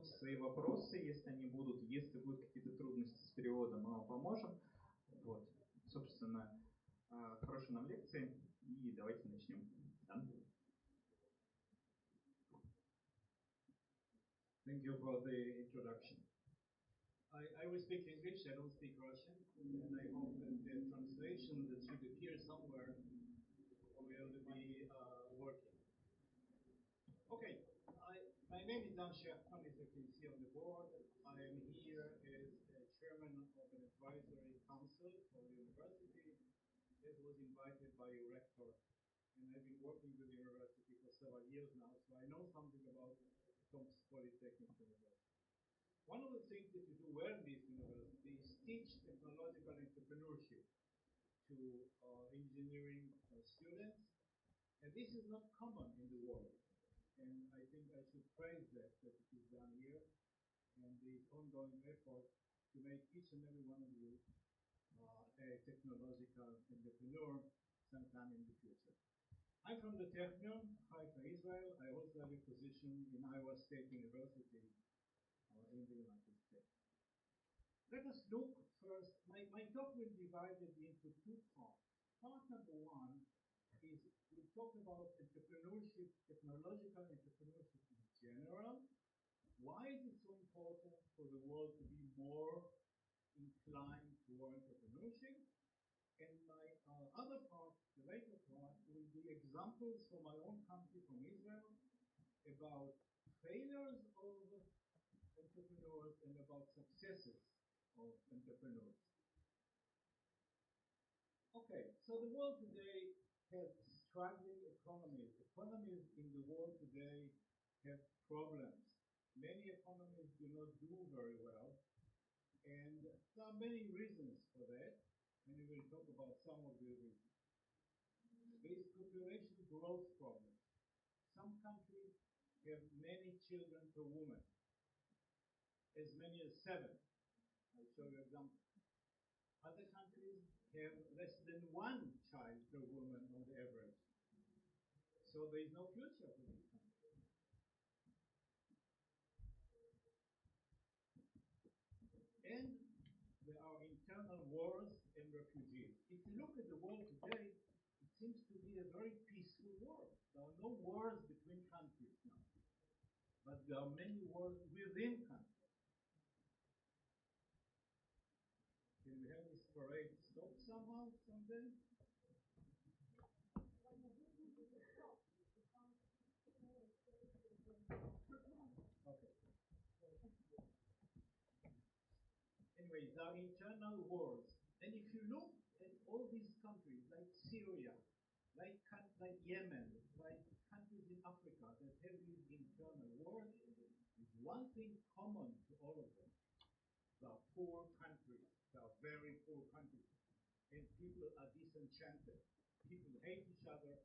готовьте свои вопросы, если они будут. Если будут какие-то трудности с переводом, мы вам поможем. Вот. Собственно, хорошей нам лекции. И давайте начнем. Да? Thank you for the introduction. I will speak English, I don't speak Russian, and I hope that the translation that should appear somewhere will be working. Okay, my name is Dana Shechtmana, as you can see on the board. I am here as chairman of an advisory council for the university that was invited by a rector, and I've been working with the university for several years now, so I know something about Tomsk Polytechnic University. One of the things that we do well in this university is teach technological entrepreneurship to engineering students, and this is not common in the world. And I think I should praise that it is done here, and the ongoing effort to make each and every one of you a technological entrepreneur sometime in the future. I'm from the Technion, Haifa, Israel. I also have a position in Iowa State University in the United States. Let us look first. My talk will be divided into two parts. Part number one is we'll talk about entrepreneurship, technological entrepreneurship in general. Why is it so important for the world to be more inclined toward entrepreneurship? And my other part, the later part, will be examples from my own country, from Israel, about failures of entrepreneurs and about successes of entrepreneurs. Okay, so the world today has struggling economies. Economies in the world today have problems. Many economies do not do very well, and there are many reasons for that, and we will talk about some of the reasons. There is population growth problem. Some countries have many children per woman, as many as 7. I'll show you examples. Other countries have less than 1 child per woman on the average. So there is no future for these countries. And there are internal wars and refugees. If you look at the world today, it seems to be a very peaceful world. There are no wars between countries now. But there are many wars within countries. Can we have this parade stop somehow, someday? Okay. Anyway, there are internal wars. And if you look at all these countries, like Syria, like Yemen, like countries in Africa that have these internal wars, there's one thing common to all of them. They are poor countries. They are very poor countries. And people are disenchanted. People hate each other.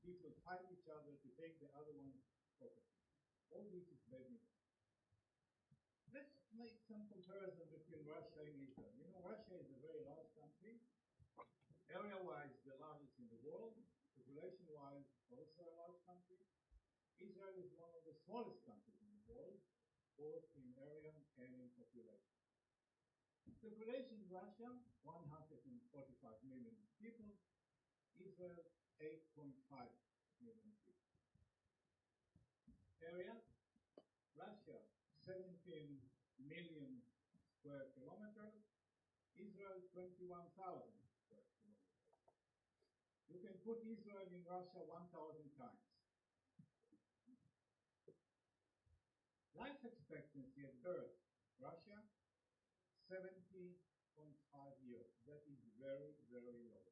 People fight each other to take the other one's property. All this is bad news. Let's make some comparison between Russia and Israel. You know, Russia is a very large country. Area-wise, the largest in the world. Population-wise, also a large country. Israel is one of the smallest countries in the world, both in area and in population. Population in Russia, 145 million people. Israel, 8.5 million people. Area, Russia, 17 million square kilometers. Israel, 21,000 square kilometers. You can put Israel in Russia 1,000 times. Life expectancy at birth, Russia, 70.5 years. That is very, very low.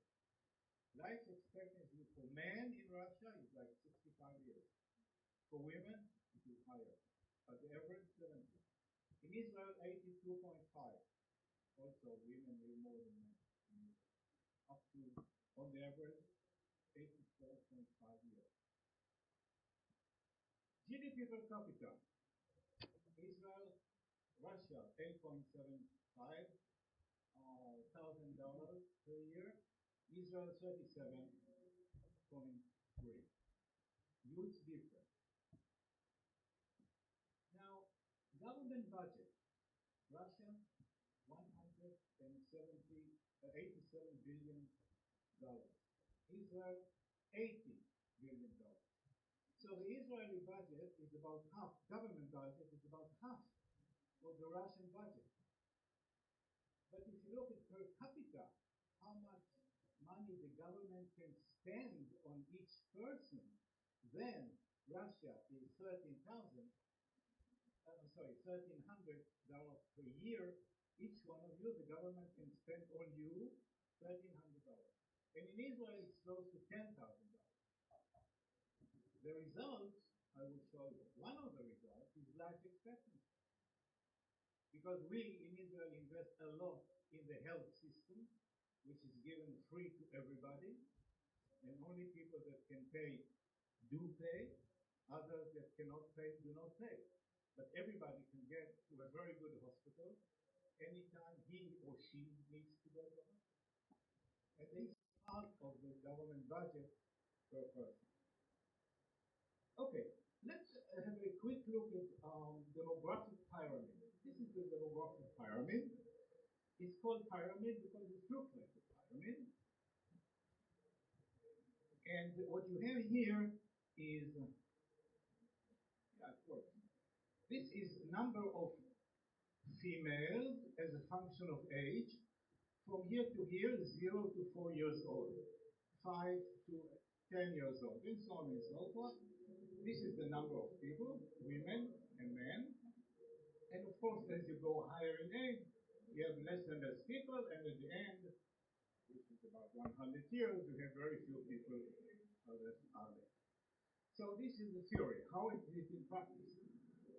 Life expectancy for men in Russia is like 65 years. For women, it is higher. But the average, 70. In Israel, 82.5. Also, women live more than men. Up to, on the average, 84.5 years. GDP per capita. Israel, Russia, $8.75 thousand per year. Israel, 37.3. Huge difference. Now, there government budget, Russia, $87 billion. Israel, $80 billion. So the Israeli budget is about half, government budget is about half of the Russian budget. But if you look at per capita, how much money the government can spend on each person, then Russia is $1,300 per year. Each one of you, the government can spend on you $1,300. And in Israel, it's close to $10,000. The result, I will show you. One of the results is life expectancy. Because we in Israel invest a lot in the health system, which is given free to everybody, and only people that can pay do pay, others that cannot pay do not pay. But everybody can get to a very good hospital anytime he or she needs to go to the hospital. And this is part of the government budget per person. Okay, let's have a quick look at demographic pyramid. This is the demographic pyramid. It's called pyramid because it looks like a pyramid. And what you have here is, this is number of females as a function of age. From here to here, 0 to 4 years old, 5 to 10 years old, and so on and so forth. This is the number of people, women and men. And of course, as you go higher in age, you have less and less people, and at the end, which is about 100 years, you have very few people that are there. So this is the theory. How is it in practice?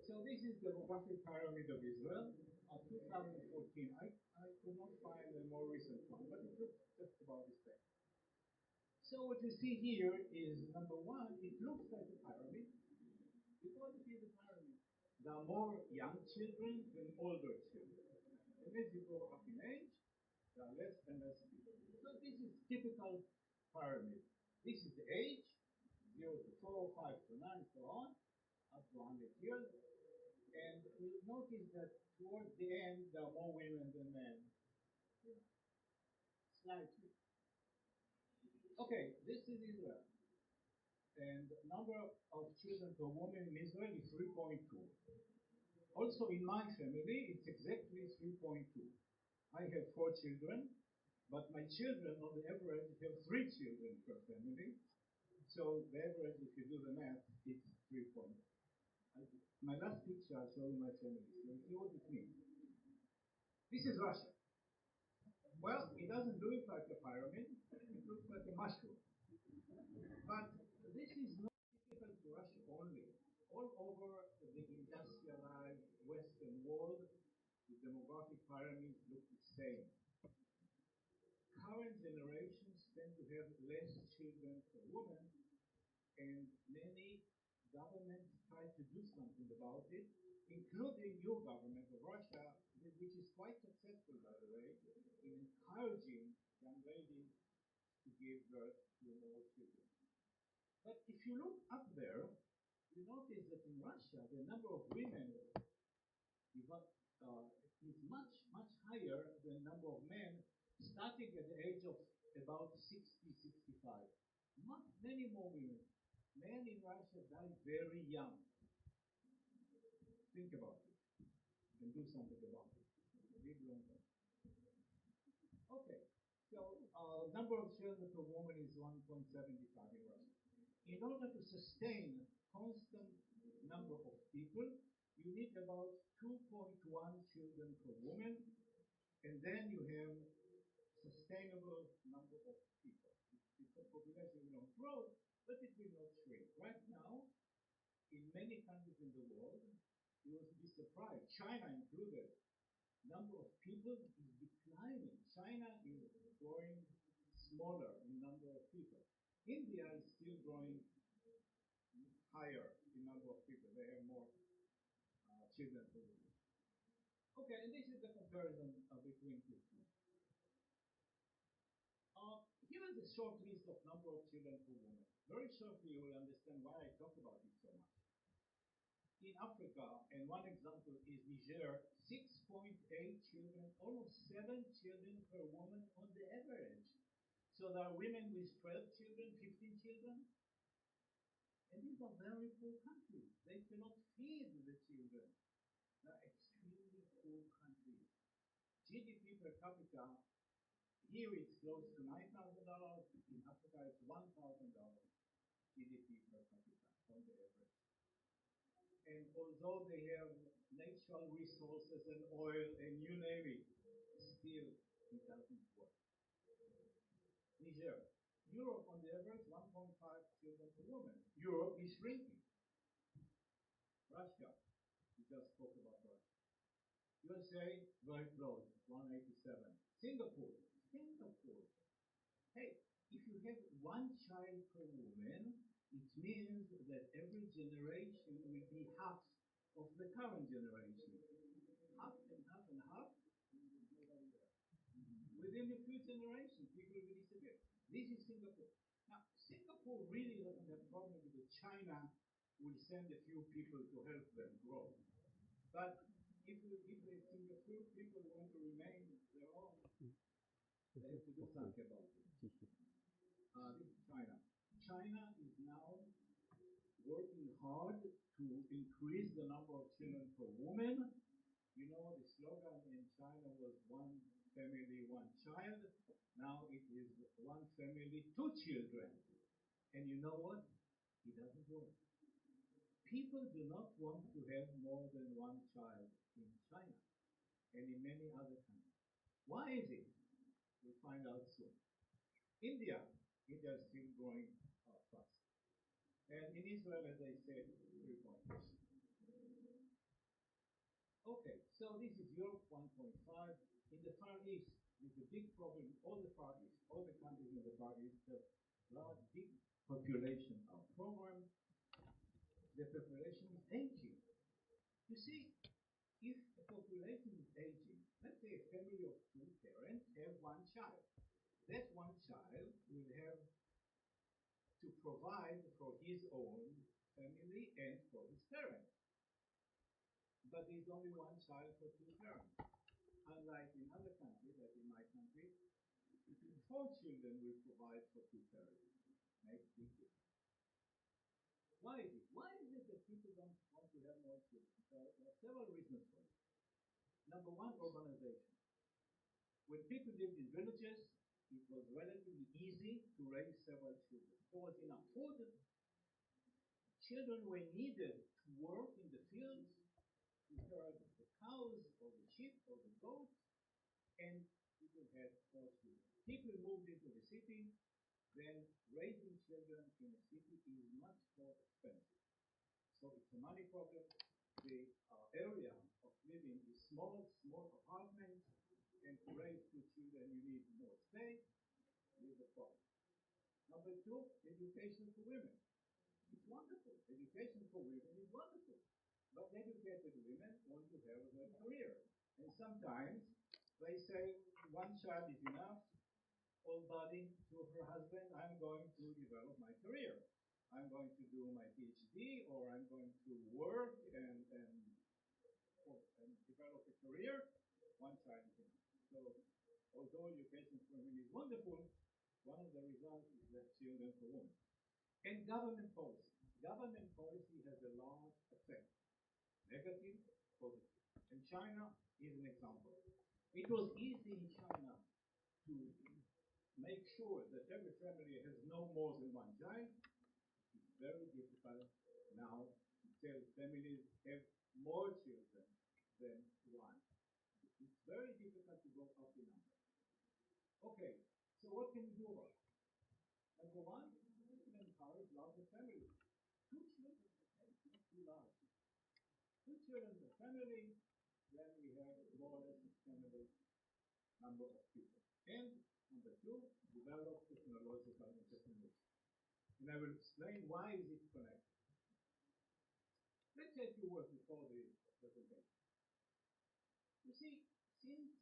So this is the demographic pyramid of Israel of 2014. I could not find a more recent one, but it looks just about the same. So what you see here is, number one, it looks like a pyramid because it is a pyramid. There are more young children than older children. And as you go up in age, there are less and less people. So this is typical pyramid. This is the age, 0 to 4, 5 to 9, so on, up to 100 years. And you'll notice that towards the end, there are more women than men. Yeah. Slightly. Okay, this is Israel. And the number of children per woman in Israel is 3.2. Also in my family, it's exactly 3.2. I have 4 children, but my children, on the average, have 3 children per family. So the average, if you do the math, it's 3.2. My last picture, I'll show you my family. So you see what it means. This is Russia. Well, it doesn't look like a pyramid. It looks like a mushroom. But this is not typical to Russia only. All over the industrialized Western world, the demographic pyramids look the same. Current generations tend to have less children per woman, and many governments try to do something about it, including your government of Russia, which is quite successful, by the way, in encouraging young ladies to give birth to more children. But if you look up there, you notice that in Russia, the number of women is much, much higher than the number of men, starting at the age of about 60, 65. Many more women. Men in Russia die very young. Think about it. You can do something about it. Live longer. Okay, so number of children per woman is 1.75 in Russia. In order to sustain constant number of people, you need about 2.1 children per woman, and then you have sustainable number of people. The population will not grow, but it will not shrink. Right now, in many countries in the world, you will be surprised, China included, number of people is declining. China is growing smaller in number of people. India is still growing higher in number of people. They have more children per woman. Okay, and this is the comparison between two. Here is a short list of number of children per woman. Very shortly, you will understand why I talk about it so much. In Africa, and one example is Niger. Niger, 6.8 children, almost 7 children per woman on the average. So there are women with 12 children, 15 children. And these are very poor countries. They cannot feed the children. They're extremely poor countries. GDP per capita, here it's close to $9,000. In Africa it's $1,000 GDP per capita on the average. And although they have natural resources and oil and you name it, still it doesn't work. Niger. Europe on the average 1.5 children per woman. Europe is shrinking. Russia. We just spoke about Russia. USA, very close, 187. Singapore. Hey, if you have one child per woman, it means that every generation will be half of the current generation. Half and half and half. Within a few generations, people will disappear. This is Singapore. Now, Singapore really doesn't have a problem because China will send a few people to help them grow. But if the Singapore people want to remain their own, they have to do something about it. This is China. China is now working hard to increase the number of children per woman. You know, the slogan in China was one family, one child. Now it is one family, two children. And you know what? It doesn't work. People do not want to have more than one child in China and in many other countries. Why is it? We'll find out soon. India is still growing fast. And in Israel, as I said, 3.6. Okay, so this is Europe 1.5. In the Far East, there's a big problem. All the Far East, all the countries in the Far East have large, big population program. The population is aging. You see, if a population is aging, let's say a family of two parents have one child. That one child will have to provide for his own family and for his parents. But there's only one child for two parents. Unlike in other countries, like in my country, 4 children will provide for 2 parents. Makes big difference. Why is it? Why is it that people don't want to have more children? There are several reasons for it. Number one, urbanization. When people lived in villages, it was relatively easy to raise several children. There was enough food. Children were needed to work in the fields, to herd the cows or the sheep or the goats, and people had more children. People moved into the city, then raising children in a city is much more expensive. So it's a money problem. The area of living is small apartments, and to raise 2 children you need more space. This is a problem. Number 2, education for women. It's wonderful. Education for women is wonderful. But educated women want to have a career. And sometimes they say 1 child is enough. Old body to her husband, I'm going to develop my career. I'm going to do my PhD, or I'm going to work and develop a career. 1 child is enough. So although education for women is wonderful, one of the results is that children for women. And government policy. Government policy has a large effect. Negative, positive. And China is an example. It was easy in China to make sure that every family has no more than 1 child. It's very difficult now to tell families have more children than 1. It's very difficult to go up the number. Okay, so what can we do about it? Number 1, we can encourage larger families. 2 children, okay, not too large. 2 children per family, then we have more or less a family number of people. And number 2, develop technological entrepreneurship. And I will explain why is it connected. Let's say a few words before the presentation. You see, since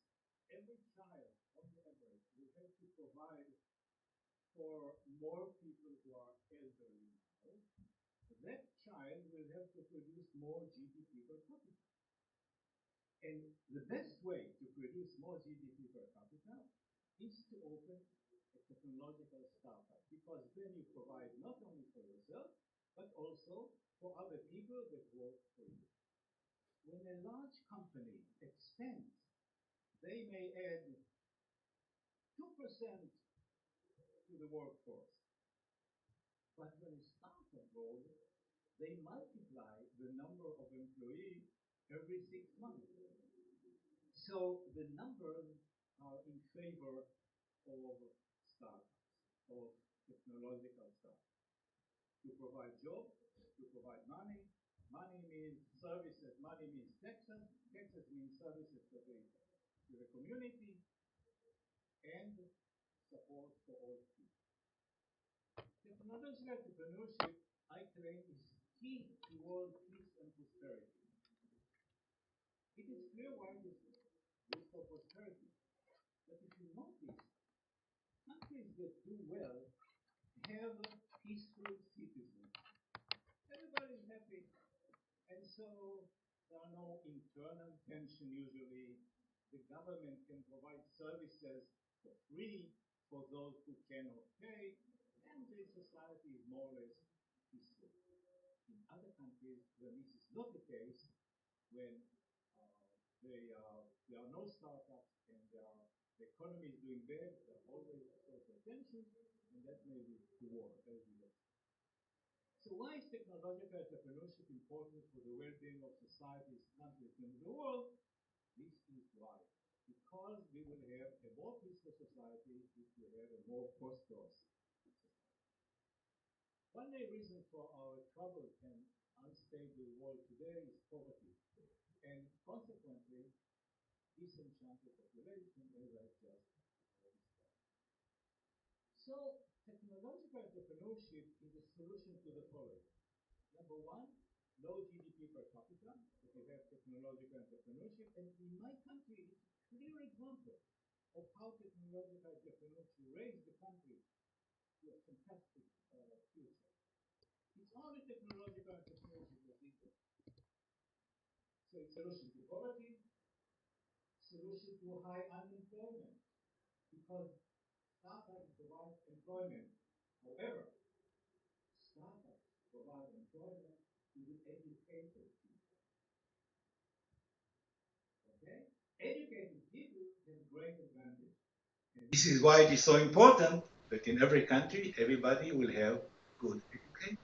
every child, on the average, will have to provide for more people who are elderly now, that child will have to produce more GDP per capita. And the best way to produce more GDP per capita is to open a technological startup, because then you provide not only for yourself, but also for other people that work for you. When a large company expands, they may add 2% to the workforce. But when a startup grows, they multiply the number of employees every 6 months. So the numbers are in favor of startups, of technological startups. To provide jobs, to provide money. Money means services, money means taxes. Taxes means services to the community, and support for all people. Technological entrepreneurship, I claim, is key to world peace and prosperity. It is clear why it is good for prosperity. But if you notice, countries that do well have peaceful citizens. Everybody is happy, and so there are no internal tension usually. The government can provide services for free for those who cannot pay, and the society is more or less peaceful. In other countries, where this is not the case, when there are no startups and the economy is doing bad, there are always social tension, and that may lead to war, as we know. So why is technological entrepreneurship important for the well-being of societies, countries, and the world? This is why. Because we will have a more peaceful society if we have a more prosperous society. One main reason for our troubled and unstable world today is poverty, and consequently, disenchanted population, as I just described. So, technological entrepreneurship is a solution to the following. Number one, low GDP per capita, if you have technological entrepreneurship, and in my country, it's a clear example of how technological entrepreneurship raised the country to a fantastic future. It's only technological entrepreneurship that did that. So it's solution to poverty, solution to high unemployment, because startups provide employment. However, startups provide employment to the educated people. Okay? Educated people have great advantage. And this is why it is so important that in every country, everybody will have good education.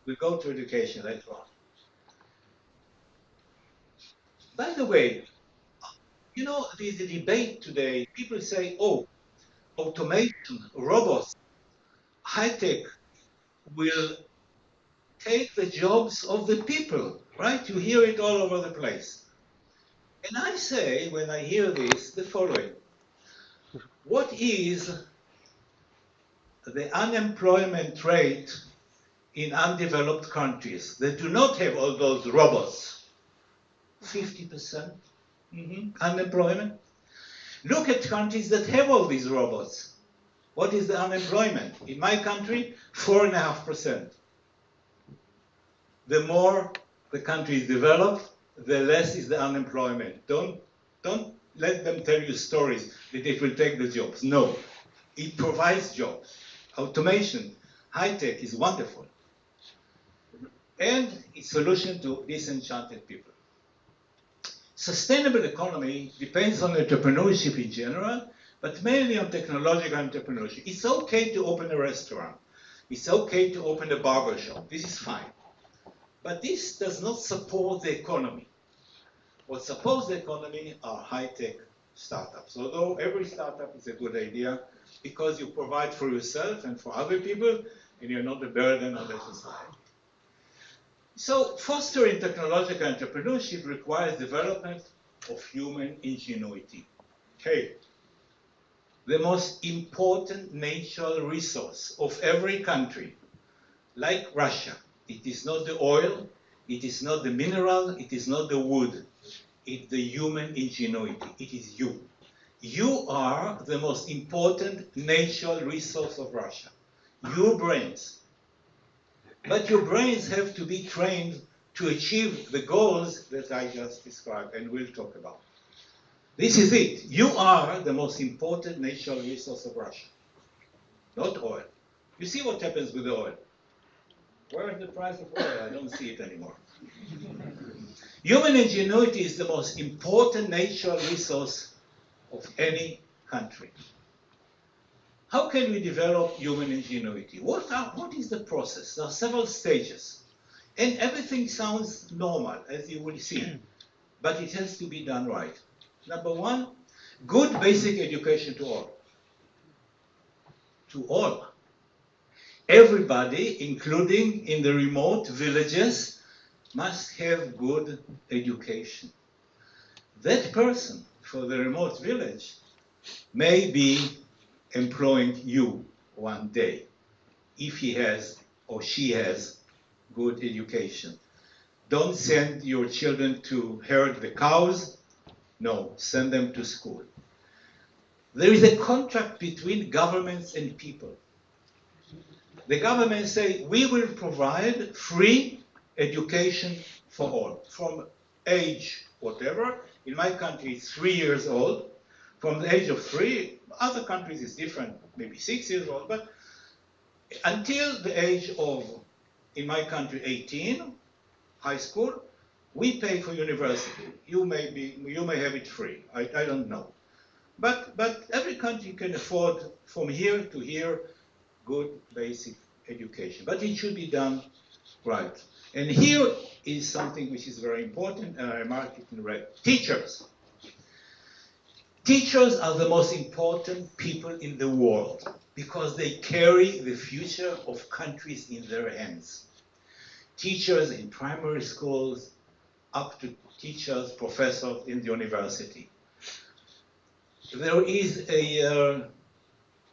We'll go to education later on. By the way, you know, the debate today, people say, oh, automation, robots, high-tech will take the jobs of the people, right? You hear it all over the place. And I say, when I hear this, the following. What is the unemployment rate in undeveloped countries that do not have all those robots? 50% unemployment. Look at countries that have all these robots. What is the unemployment? In my country, 4.5%. The more the country is developed, the less is the unemployment. Don't let them tell you stories that it will take the jobs. No, it provides jobs. Automation, high-tech is wonderful. And it's a solution to disenchanted people. Sustainable economy depends on entrepreneurship in general, but mainly on technological entrepreneurship. It's okay to open a restaurant. It's okay to open a barber shop. This is fine. But this does not support the economy. What supports the economy are high-tech startups. Although every startup is a good idea because you provide for yourself and for other people, and you're not a burden on the society. So fostering technological entrepreneurship requires development of human ingenuity. Okay. The most important natural resource of every country, like Russia, it is not the oil, it is not the mineral, it is not the wood. It's the human ingenuity. It is you. You are the most important natural resource of Russia. Your brains. But your brains have to be trained to achieve the goals that I just described and will talk about. This is it. You are the most important natural resource of Russia, not oil. You see what happens with the oil. Where is the price of oil? I don't see it anymore. Human ingenuity is the most important natural resource of any country. How can we develop human ingenuity? What is the process? There are several stages. And everything sounds normal, as you will see, but it has to be done right. Number one, good basic education to all. To all. Everybody, including in the remote villages, must have good education. That person for the remote village may be employing you one day if he has or she has good education. Don't send your children to herd the cows. No, send them to school. There is a contract between governments and people. The government say, we will provide free education for all, from age whatever. In my country, it's 3 years old. From the age of 3, other countries is different, maybe 6 years old, but until the age of, in my country, 18, high school, we pay for university. You may have it free. I don't know. But every country can afford from here to here good basic education. But it should be done right. And here is something which is very important, and I remark it in red. Teachers. Teachers are the most important people in the world because they carry the future of countries in their hands. Teachers in primary schools, up to teachers, professors in the university. There is a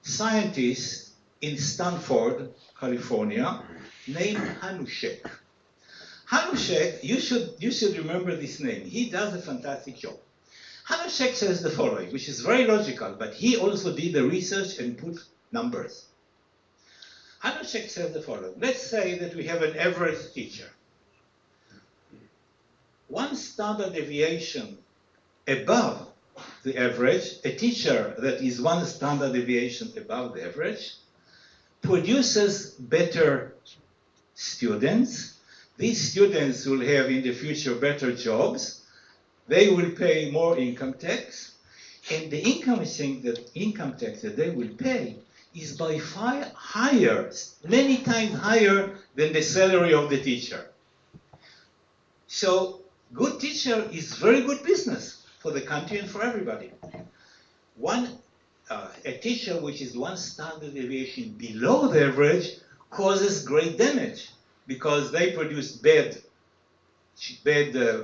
scientist in Stanford, California, named Hanushek. Hanushek, you should remember this name. He does a fantastic job. Hanushek says the following, which is very logical, but he also did the research and put numbers. Hanushek says the following. Let's say that we have an average teacher. One standard deviation above the average, a teacher that is one standard deviation above the average, produces better students. These students will have in the future better jobs. They will pay more income tax. And the income tax that they will pay is by far higher, many times higher than the salary of the teacher. So good teacher is very good business for the country and for everybody. A teacher which is one standard deviation below the average causes great damage because they produce bad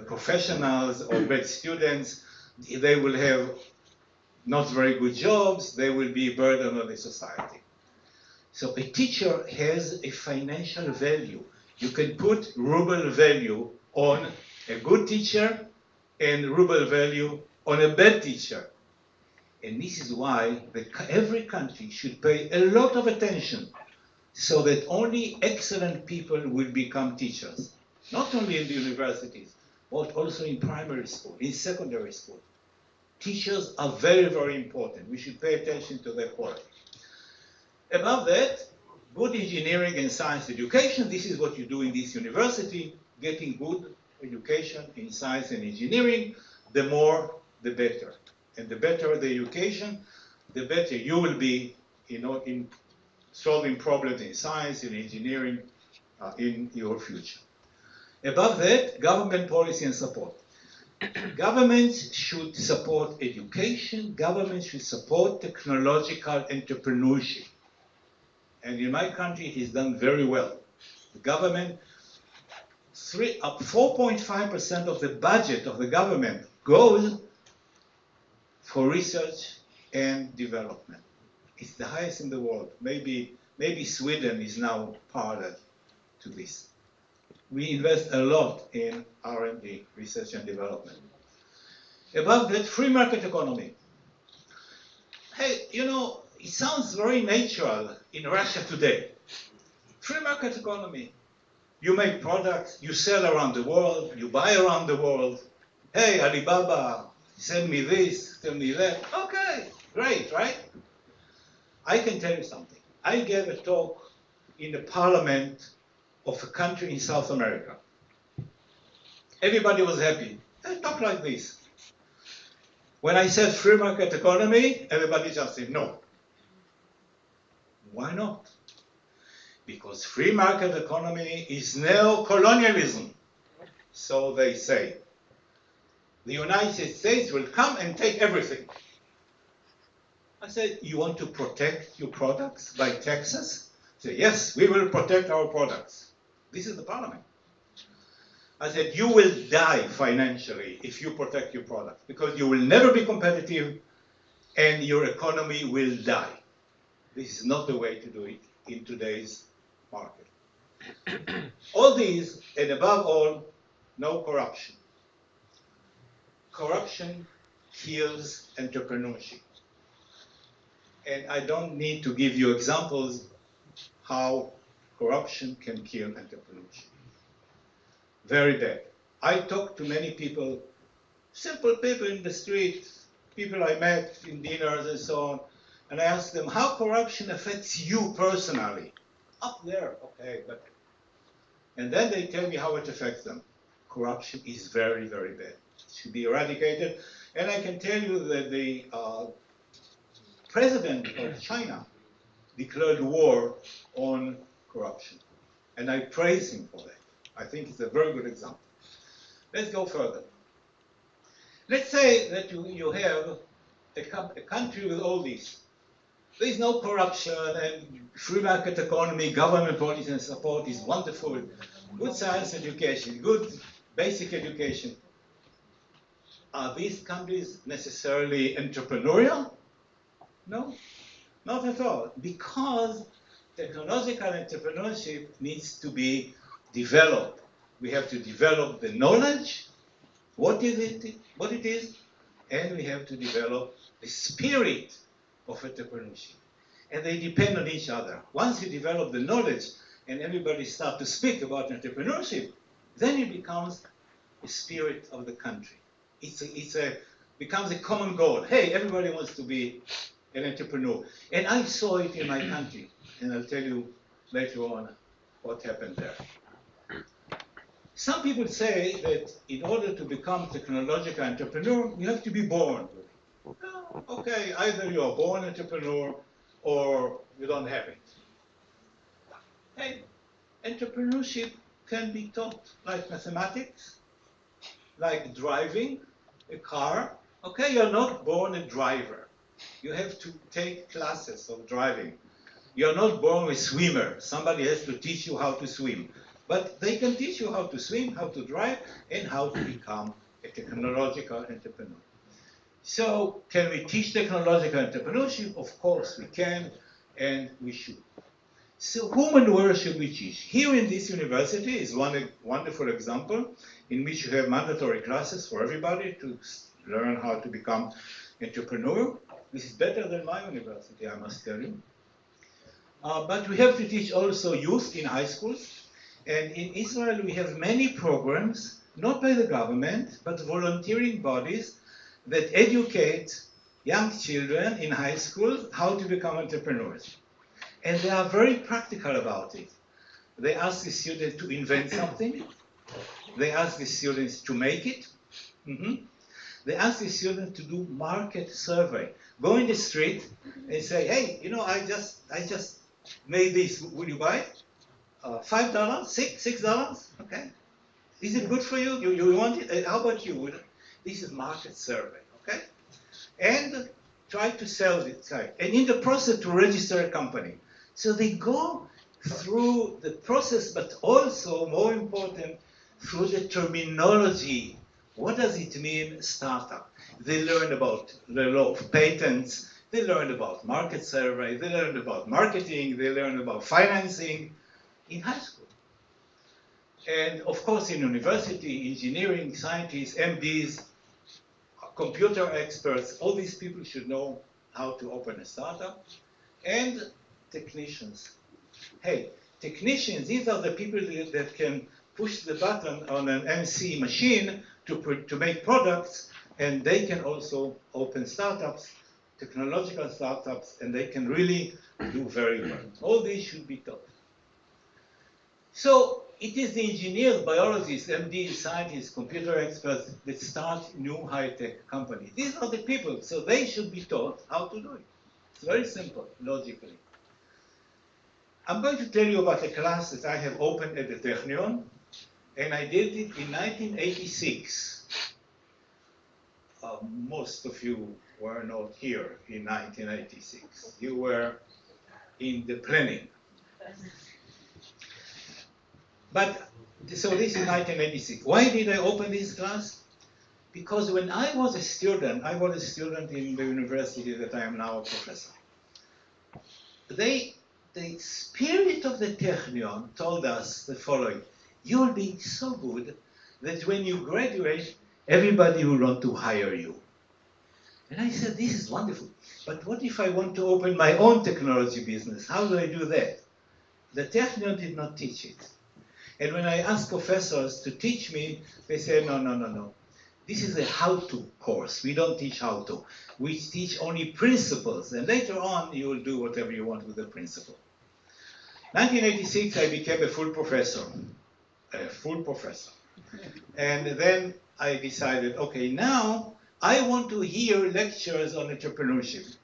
professionals or bad students. They will have not very good jobs. They will be a burden on the society. So a teacher has a financial value. You can put ruble value on a good teacher and ruble value on a bad teacher. And this is why every country should pay a lot of attention so that only excellent people will become teachers. Not only in the universities, but also in primary school, in secondary school. Teachers are very, very important. We should pay attention to their quality. Above that, good engineering and science education. This is what you do in this university, getting good education in science and engineering. The more, the better. And the better the education, the better you will be in solving problems in science and engineering in your future. Above that, government policy and support. Governments should support education. Governments should support technological entrepreneurship. And in my country, it is done very well. The government, 4.5% of the budget of the government goes for research and development. It's the highest in the world. Maybe Sweden is now parallel to this. We invest a lot in R&D, research and development. Above that, free market economy. Hey, it sounds very natural in Russia today. Free market economy. You make products, you sell around the world, you buy around the world. Hey, Alibaba, send me this, send me that. Okay, great, right? I can tell you something. I gave a talk in the parliament of a country in South America. Everybody was happy. I talk like this. When I said free market economy, everybody just said no. Why not? Because free market economy is neo-colonialism. So they say. The United States will come and take everything. I said, you want to protect your products by taxes? I said, yes, we will protect our products. This is the parliament. I said, you will die financially if you protect your products because you will never be competitive and your economy will die. This is not the way to do it in today's market. All these, and above all, no corruption. Corruption kills entrepreneurship. And I don't need to give you examples how corruption can kill entrepreneurship. Very bad. I talked to many people, simple people in the street, people I met in dinners and so on, and I asked them how corruption affects you personally. Up there, okay, but... And then they tell me how it affects them. Corruption is very, very bad. It should be eradicated. And I can tell you that the president of China declared war on corruption. And I praise him for that. I think it's a very good example. Let's go further. Let's say that you have a country with all this. There is no corruption and free market economy, government policy and support is wonderful. Good science education, good basic education. Are these countries necessarily entrepreneurial? No, not at all. Because technological entrepreneurship needs to be developed. We have to develop the knowledge, what it is, and we have to develop the spirit of entrepreneurship. And they depend on each other. Once you develop the knowledge and everybody starts to speak about entrepreneurship, then it becomes the spirit of the country. It becomes a common goal. Hey, everybody wants to be an entrepreneur. And I saw it in my country. And I'll tell you later on what happened there. Some people say that in order to become a technological entrepreneur, you have to be born. Well, okay, either you are born entrepreneur or you don't have it. Hey, entrepreneurship can be taught like mathematics, like driving a car. Okay, you're not born a driver. You have to take classes of driving. You're not born a swimmer. Somebody has to teach you how to swim. But they can teach you how to swim, how to drive, and how to become a technological entrepreneur. So, can we teach technological entrepreneurship? Of course we can, and we should. So, whom and where should we teach? Here in this university is one wonderful example in which you have mandatory classes for everybody to learn how to become entrepreneur. This is better than my university, I must tell you. But we have to teach also youth in high schools. And in Israel, we have many programs, not by the government, but volunteering bodies that educate young children in high school how to become entrepreneurs. And they are very practical about it. They ask the students to invent something. They ask the students to make it. They ask the students to do market survey. Go in the street and say, hey, you know, I just made this. Will you buy it? $5, $6? Okay. Is it good for you? You want it? How about you? This is market survey, okay? And try to sell it. And in the process to register a company. So they go through the process, but also, more important, through the terminology. What does it mean, startup? They learn about the law of patents. They learn about market survey. They learn about marketing. They learn about financing in high school. And of course, in university, engineering, scientists, MDs, computer experts, all these people should know how to open a startup. And technicians. Hey, technicians, these are the people that can push the button on an MC machine to make products, and they can also open startups, technological startups, and they can really do very well. All these should be taught. So it is the engineers, biologists, MDs, scientists, computer experts that start new high-tech companies. These are the people, so they should be taught how to do it. It's very simple, logically. I'm going to tell you about a class that I have opened at the Technion, and I did it in 1986. Most of you were not here in 1986. You were in the planning. But, so this is 1986. Why did I open this class? Because when I was a student in the university that I am now a professor. The spirit of the Technion told us the following: you'll be so good that when you graduate, everybody will want to hire you. And I said, this is wonderful, but what if I want to open my own technology business? How do I do that? The Technion did not teach it. And when I asked professors to teach me, they said, no. This is a how-to course. We don't teach how to. We teach only principles. And later on, you will do whatever you want with the principle. 1986, I became a full professor. And then I decided, okay, now I want to hear lectures on entrepreneurship.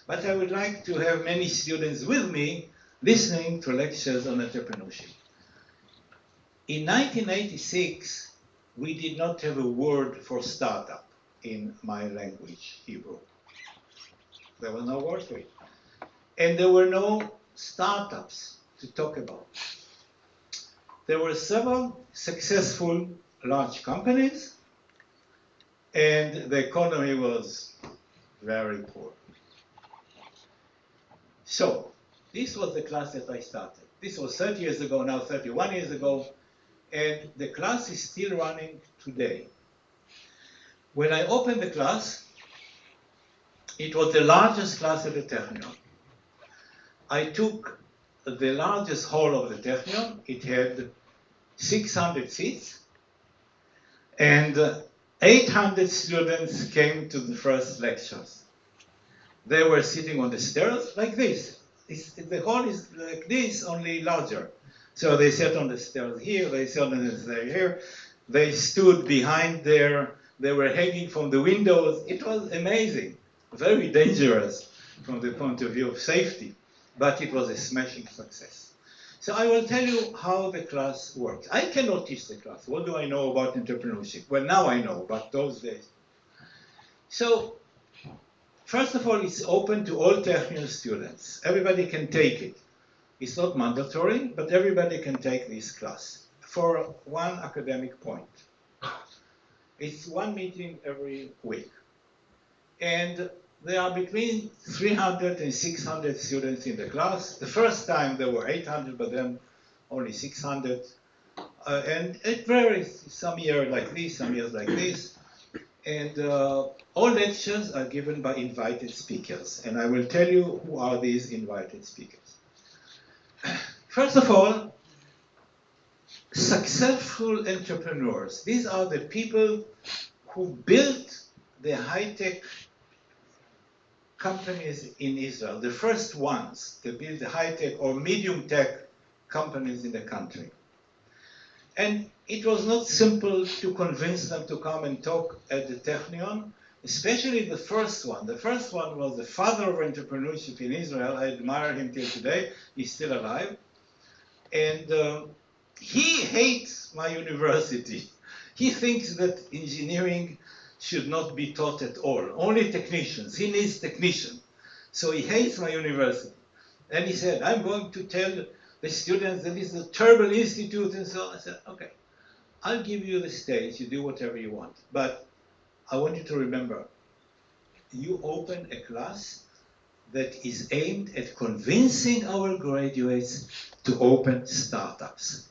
But I would like to have many students with me listening to lectures on entrepreneurship. In 1986, we did not have a word for startup in my language, Hebrew. There was no word for it. And there were no startups to talk about. There were several successful large companies, and the economy was very poor. So, this was the class that I started. This was 30 years ago, now 31 years ago. And the class is still running today. When I opened the class, it was the largest class at the Technion. I took the largest hall of the Technion. It had 600 seats, and 800 students came to the first lectures. They were sitting on the stairs like this. The hall is like this, only larger. So they sat on the stairs here, they sat on the stairs here, they stood behind there, they were hanging from the windows. It was amazing, very dangerous from the point of view of safety, but it was a smashing success. So I will tell you how the class works. I cannot teach the class. What do I know about entrepreneurship? Well, now I know, but those days. So, first of all, it's open to all Technion students. Everybody can take it. It's not mandatory, but everybody can take this class for one academic point. It's one meeting every week. And there are between 300 and 600 students in the class. The first time there were 800, but then only 600. And it varies, some years like this, some years like this. And all lectures are given by invited speakers. And I will tell you who are these invited speakers. First of all, successful entrepreneurs. These are the people who built the high-tech companies in Israel, the first ones to build the high-tech or medium-tech companies in the country. And it was not simple to convince them to come and talk at the Technion, especially the first one. The first one was the father of entrepreneurship in Israel. I admire him till today. He's still alive. And he hates my university. He thinks that engineering should not be taught at all, only technicians. He needs technicians. So he hates my university. And he said, I'm going to tell the students that this is a terrible institute and so on. I said, okay, I'll give you the stage, you do whatever you want. But I want you to remember, you open a class that is aimed at convincing our graduates to open startups.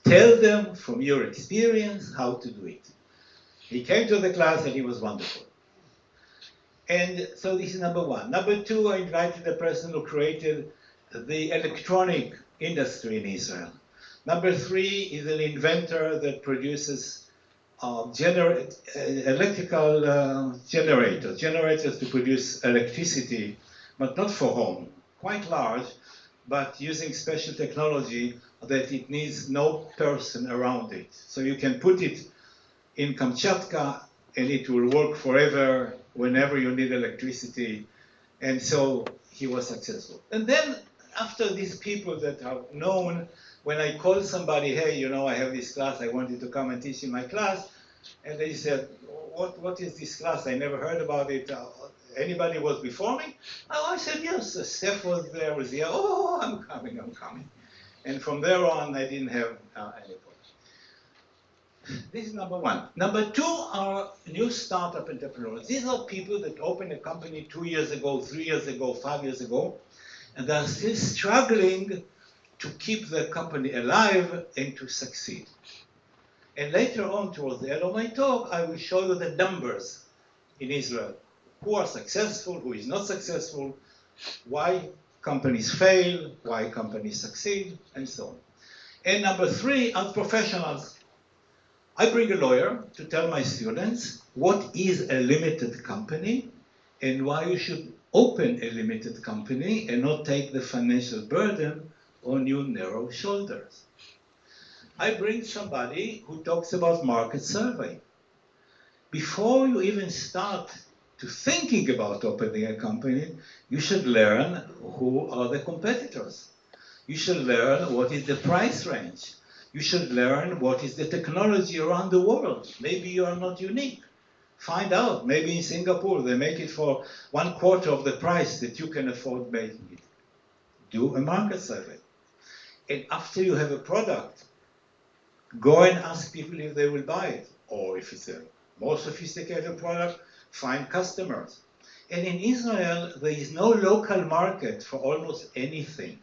Tell them from your experience how to do it. He came to the class and he was wonderful. And so this is number one. Number two, I invited the person who created the electronic industry in Israel. Number 3 is an inventor that produces electrical generators to produce electricity, but not for home, quite large, but using special technology that it needs no person around it. So you can put it in Kamchatka and it will work forever whenever you need electricity. And so he was successful. And then after these people that are known, when I call somebody, hey, you know, I have this class, I want you to come and teach in my class, and they said, what is this class? I never heard about it. Anybody was before me? Oh, I said, yes, Steph was there, was here. Oh, I'm coming. And from there on, I didn't have any problem. This is number 1. Number 2 are new startup entrepreneurs. These are people that opened a company 2 years ago, 3 years ago, 5 years ago, and they are still struggling to keep the company alive and to succeed. And later on, towards the end of my talk, I will show you the numbers in Israel. Who are successful, who is not successful, why companies fail, why companies succeed, and so on. And number 3 are professionals. I bring a lawyer to tell my students what is a limited company and why you should open a limited company and not take the financial burden on your narrow shoulders. I bring somebody who talks about market survey. Before you even start to thinking about opening a company, you should learn who are the competitors. You should learn what is the price range. You should learn what is the technology around the world. Maybe you are not unique. Find out. Maybe in Singapore they make it for 1/4 of the price that you can afford making it. Do a market survey. And after you have a product, go and ask people if they will buy it. Or if it's a more sophisticated product, find customers. And in Israel, there is no local market for almost anything.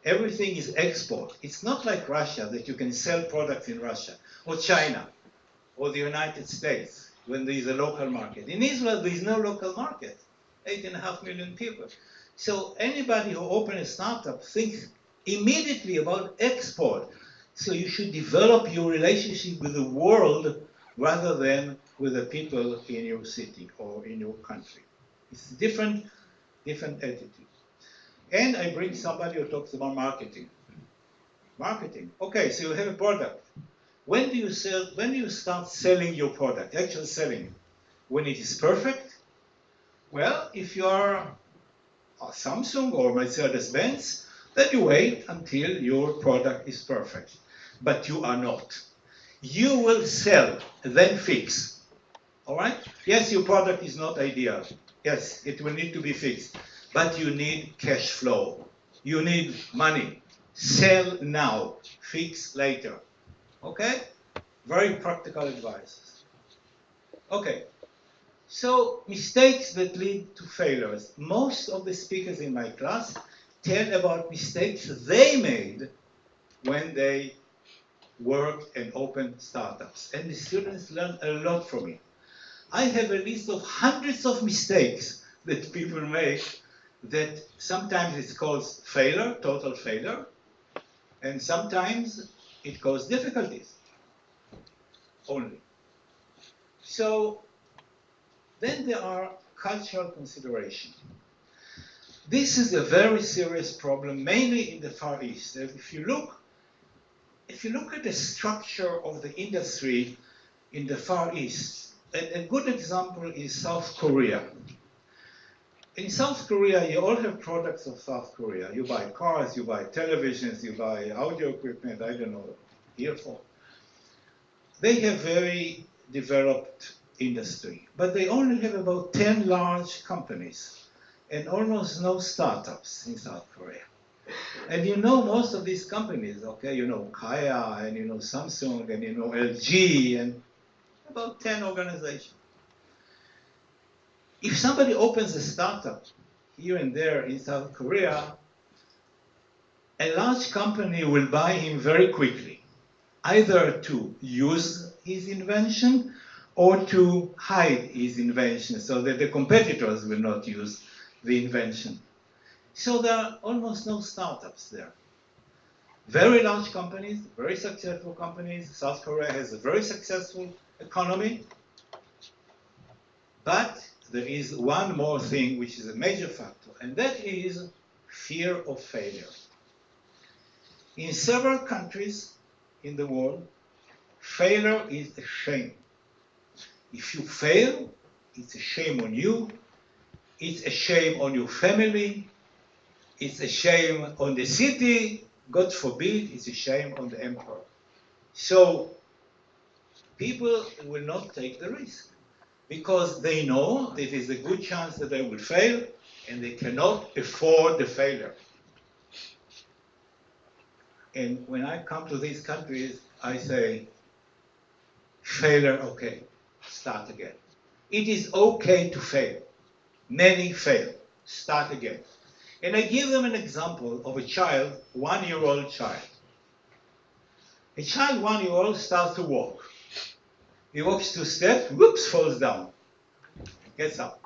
Everything is export. It's not like Russia, that you can sell products in Russia, or China, or the United States, when there is a local market. In Israel, there is no local market. 8.5 million people. So anybody who opens a startup thinks immediately about export. So you should develop your relationship with the world rather than with the people in your city or in your country. It's a different attitude. And I bring somebody who talks about marketing. Marketing. Okay, so you have a product. When do you start selling your product, actually selling? When it is perfect? Well, if you are a Samsung or Mercedes-Benz, then you wait until your product is perfect. But you are not. You will sell, then fix. All right? Yes, your product is not ideal. Yes, it will need to be fixed. But you need cash flow. You need money. Sell now, fix later. Okay? Very practical advice. Okay. So, mistakes that lead to failures. Most of the speakers in my class tell about mistakes they made when they worked and opened startups. And the students learn a lot from it. I have a list of hundreds of mistakes that people make that sometimes it's called failure, total failure, and sometimes it causes difficulties only. So then there are cultural considerations. This is a very serious problem, mainly in the Far East. If you look at the structure of the industry in the Far East, a good example is South Korea. In South Korea, you all have products of South Korea. You buy cars, you buy televisions, you buy audio equipment, I don't know, earphones. They have very developed industry, but they only have about 10 large companies and almost no startups in South Korea. And you know most of these companies, okay? You know Kaya, and you know Samsung, and you know LG, and about 10 organizations. If somebody opens a startup here and there in South Korea, a large company will buy him very quickly, either to use his invention or to hide his invention so that the competitors will not use the invention. So there are almost no startups there. Very large companies, very successful companies. South Korea has a very successful economy. But there is one more thing which is a major factor, and that is fear of failure. In several countries in the world, failure is a shame. If you fail, it's a shame on you, it's a shame on your family, it's a shame on the city, God forbid, it's a shame on the emperor. So people will not take the risk because they know there is a good chance that they will fail and they cannot afford the failure. And when I come to these countries, I say, failure, okay, start again. It is okay to fail. Many fail. Start again. And I give them an example of a child, 1-year-old child. A child, 1-year-old, starts to walk. He walks 2 steps, whoops, falls down. Gets up.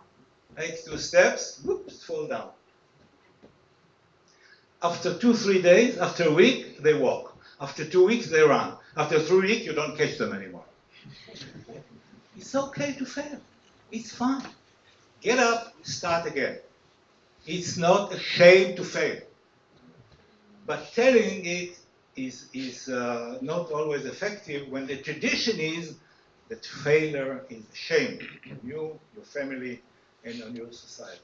Takes 2 steps, whoops, falls down. After 2-3 days, after a week, they walk. After 2 weeks, they run. After 3 weeks, you don't catch them anymore. It's okay to fail. It's fine. Get up, start again. It's not a shame to fail. But telling it is not always effective when the tradition is that failure is a shame on you, your family, and on your society.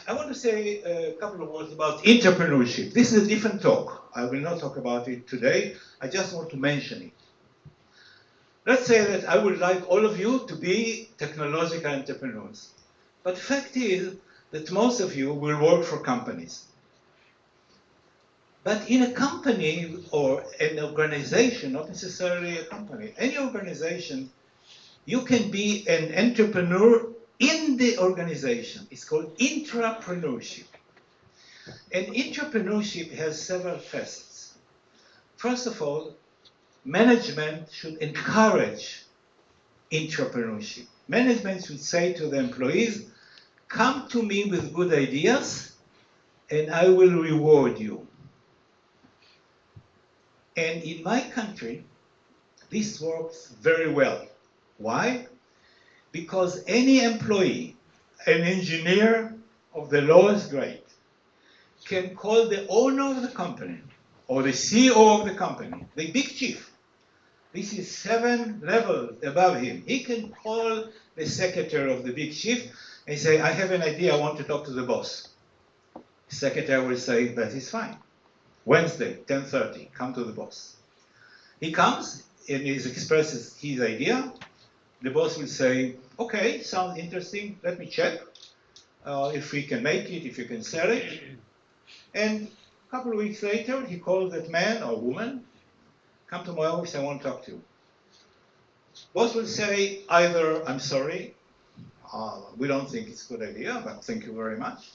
I want to say a couple of words about entrepreneurship. This is a different talk. I will not talk about it today. I just want to mention it. Let's say that I would like all of you to be technological entrepreneurs. But the fact is that most of you will work for companies. But in a company or an organization, not necessarily a company, any organization, you can be an entrepreneur in the organization. It's called intrapreneurship. And entrepreneurship has several facets. First of all, management should encourage entrepreneurship. Management should say to the employees, come to me with good ideas and I will reward you. And in my country, this works very well. Why? Because any employee, an engineer of the lowest grade, can call the owner of the company or the CEO of the company, the big chief. This is 7 levels above him. He can call the secretary of the big chief and say, I have an idea, I want to talk to the boss. The secretary will say, that is fine. Wednesday, 10:30, come to the boss. He comes and he expresses his idea. The boss will say, okay, sounds interesting, let me check if we can make it, if you can sell it. And a couple of weeks later, he calls that man or woman, come to my office, I want to talk to you. Boss will say either, I'm sorry, we don't think it's a good idea, but thank you very much.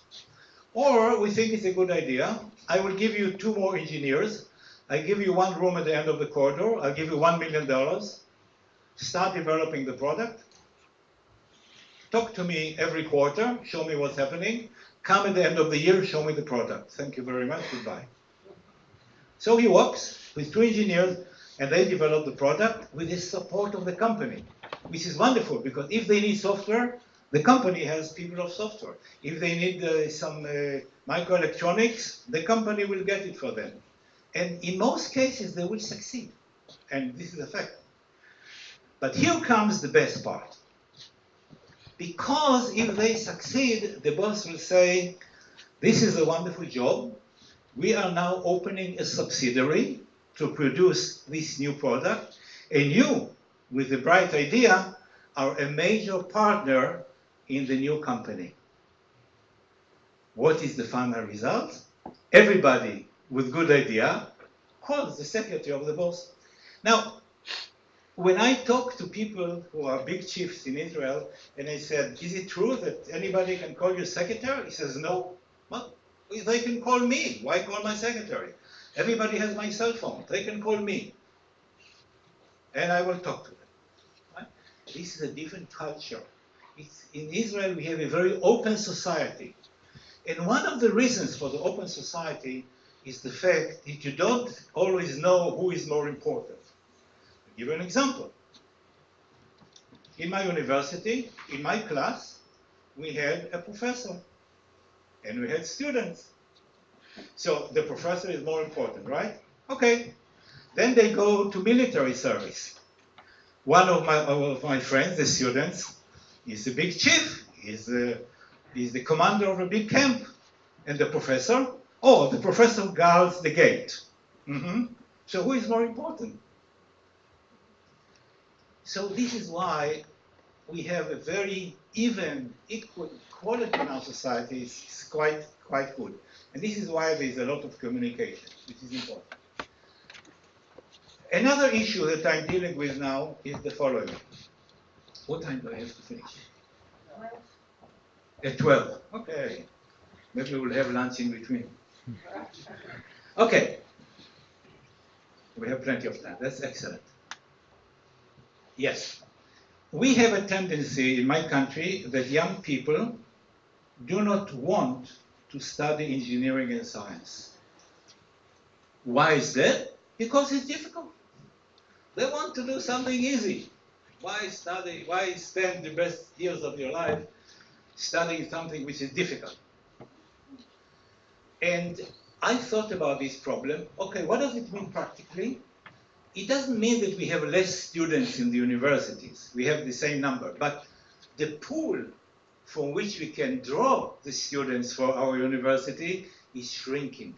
Or we think it's a good idea. I will give you 2 more engineers. I give you 1 room at the end of the corridor. I'll give you $1 million. Start developing the product. Talk to me every quarter. Show me what's happening. Come at the end of the year. Show me the product. Thank you very much. Goodbye. So he works with 2 engineers, and they develop the product with the support of the company, which is wonderful because if they need software, the company has people of software. If they need some microelectronics, the company will get it for them. And in most cases, they will succeed. And this is a fact. But here comes the best part. Because if they succeed, the boss will say, this is a wonderful job. We are now opening a subsidiary to produce this new product. And you, with a bright idea, are a major partner in the new company. What is the final result? Everybody with good idea calls the secretary of the boss. Now, when I talk to people who are big chiefs in Israel, and I said, is it true that anybody can call you secretary? He says, no. Well, they can call me. Why call my secretary? Everybody has my cell phone. They can call me. And I will talk to them. Right? This is a different culture. In Israel, we have a very open society. And one of the reasons for the open society is the fact that you don't always know who is more important. I'll give you an example. In my university, in my class, we had a professor and we had students. So the professor is more important, right? Okay. Then they go to military service. One of my friends, the students, is a big chief. He's the commander of a big camp. And the professor? Oh, the professor guards the gate. So who is more important? So this is why we have a very even, equal quality in our society. It's quite good. And this is why there is a lot of communication, which is important. Another issue that I'm dealing with now is the following. What time do I have to finish? 12. At 12. Okay. Maybe we'll have lunch in between. Okay. We have plenty of time. That's excellent. Yes. We have a tendency in my country that young people do not want to study engineering and science. Why is that? Because it's difficult. They want to do something easy. Why study? Why spend the best years of your life studying something which is difficult? And I thought about this problem. Okay, what does it mean practically? It doesn't mean that we have less students in the universities. We have the same number. But the pool from which we can draw the students for our university is shrinking.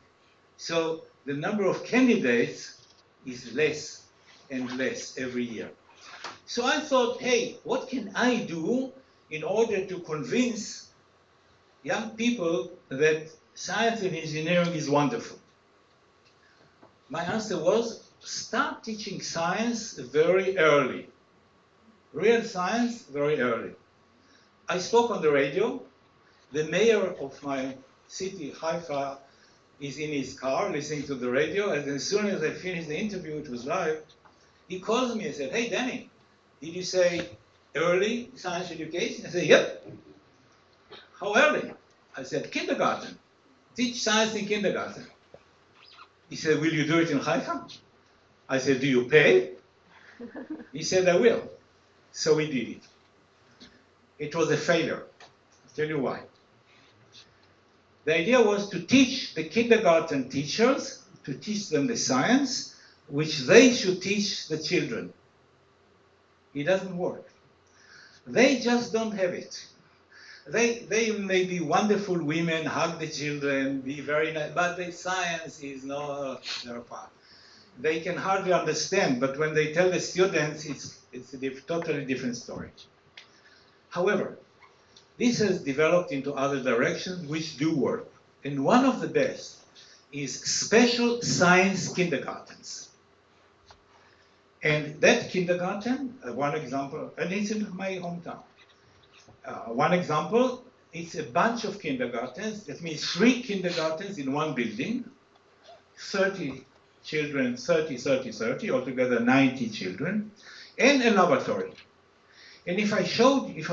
So the number of candidates is less and less every year. So I thought, hey, what can I do in order to convince young people that science and engineering is wonderful? My answer was, start teaching science very early. Real science, very early. I spoke on the radio. The mayor of my city, Haifa, is in his car listening to the radio, and as soon as I finished the interview, it was live, he calls me and said, hey, Danny, did you say early science education? I said, yep. How early? I said, kindergarten. Teach science in kindergarten. He said, will you do it in Haifa? I said, do you pay? He said, I will. So we did it. It was a failure. I'll tell you why. The idea was to teach the kindergarten teachers, to teach them the science, which they should teach the children. It doesn't work. They just don't have it. They may be wonderful women, hug the children, be very nice, but the science is not their part. They can hardly understand, but when they tell the students, it's a totally different story. However, this has developed into other directions which do work. And one of the best is special science kindergartens. And that kindergarten, one example, and it's in my hometown. One example, it's a bunch of kindergartens. That means 3 kindergartens in one building, 30 children, 30, altogether 90 children, and a laboratory. And if I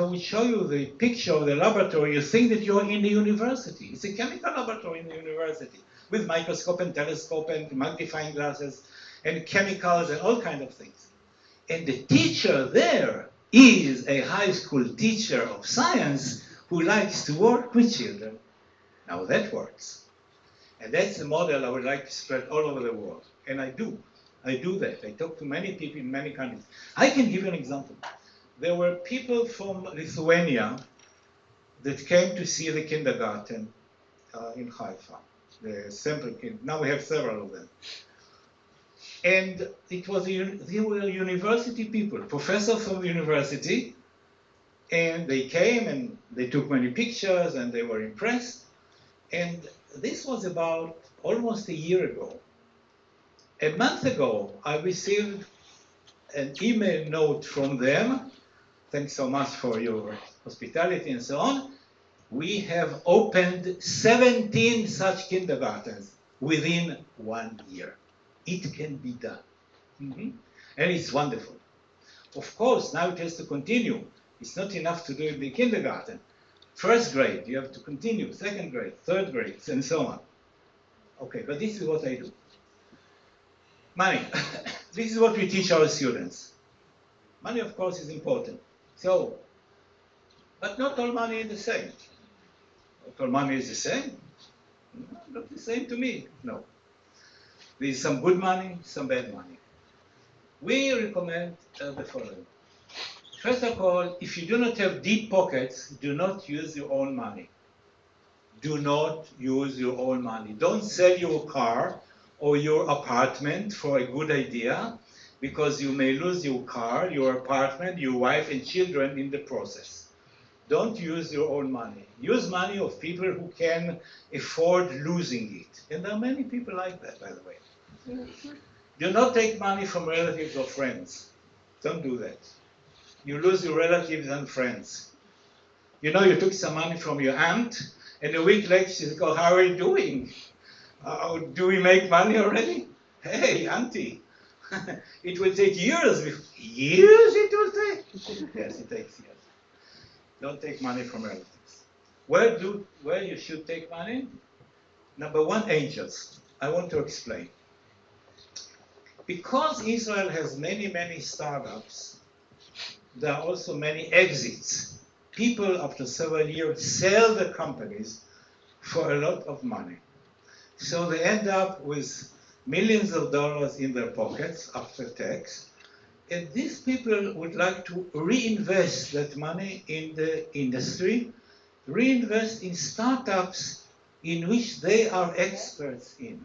would show you the picture of the laboratory, you think that you're in the university. It's a chemical laboratory in the university with microscope and telescope and magnifying glasses and chemicals and all kinds of things. And the teacher there is a high school teacher of science who likes to work with children. Now that works. And that's a model I would like to spread all over the world. And I do that. I talk to many people in many countries. I can give you an example. There were people from Lithuania that came to see the kindergarten in Haifa, the sample kind. Now we have several of them. And they were university people, professors from the university, and they came and they took many pictures and they were impressed. And this was about almost a year ago. A month ago, I received an email note from them. Thanks so much for your hospitality and so on. We have opened 17 such kindergartens within 1 year. It can be done. And it's wonderful. Of course, now it has to continue. It's not enough to do it in the kindergarten. First grade, you have to continue. Second grade, third grade, and so on. Okay, but this is what I do. Money. This is what we teach our students. Money, of course, is important. So, but not all money is the same. Not all money is the same. No, not the same to me. No. There is some good money, some bad money. We recommend the following. First of all, if you do not have deep pockets, do not use your own money. Do not use your own money. Don't sell your car or your apartment for a good idea, because you may lose your car, your apartment, your wife and children in the process. Don't use your own money. Use money of people who can afford losing it. And there are many people like that, by the way. Do not take money from relatives or friends. Don't do that. You lose your relatives and friends. You know, you took some money from your aunt, and a week later she says, "Oh, how are you doing? Do we make money already?" Hey, auntie, it will take years. Years it will take? Yes, it takes years. Don't take money from relatives. Where you should take money? Number one, angels. I want to explain. Because Israel has many, many startups, there are also many exits. People, after several years, sell the companies for a lot of money. So they end up with millions of dollars in their pockets after tax. And these people would like to reinvest that money in the industry, reinvest in startups in which they are experts in.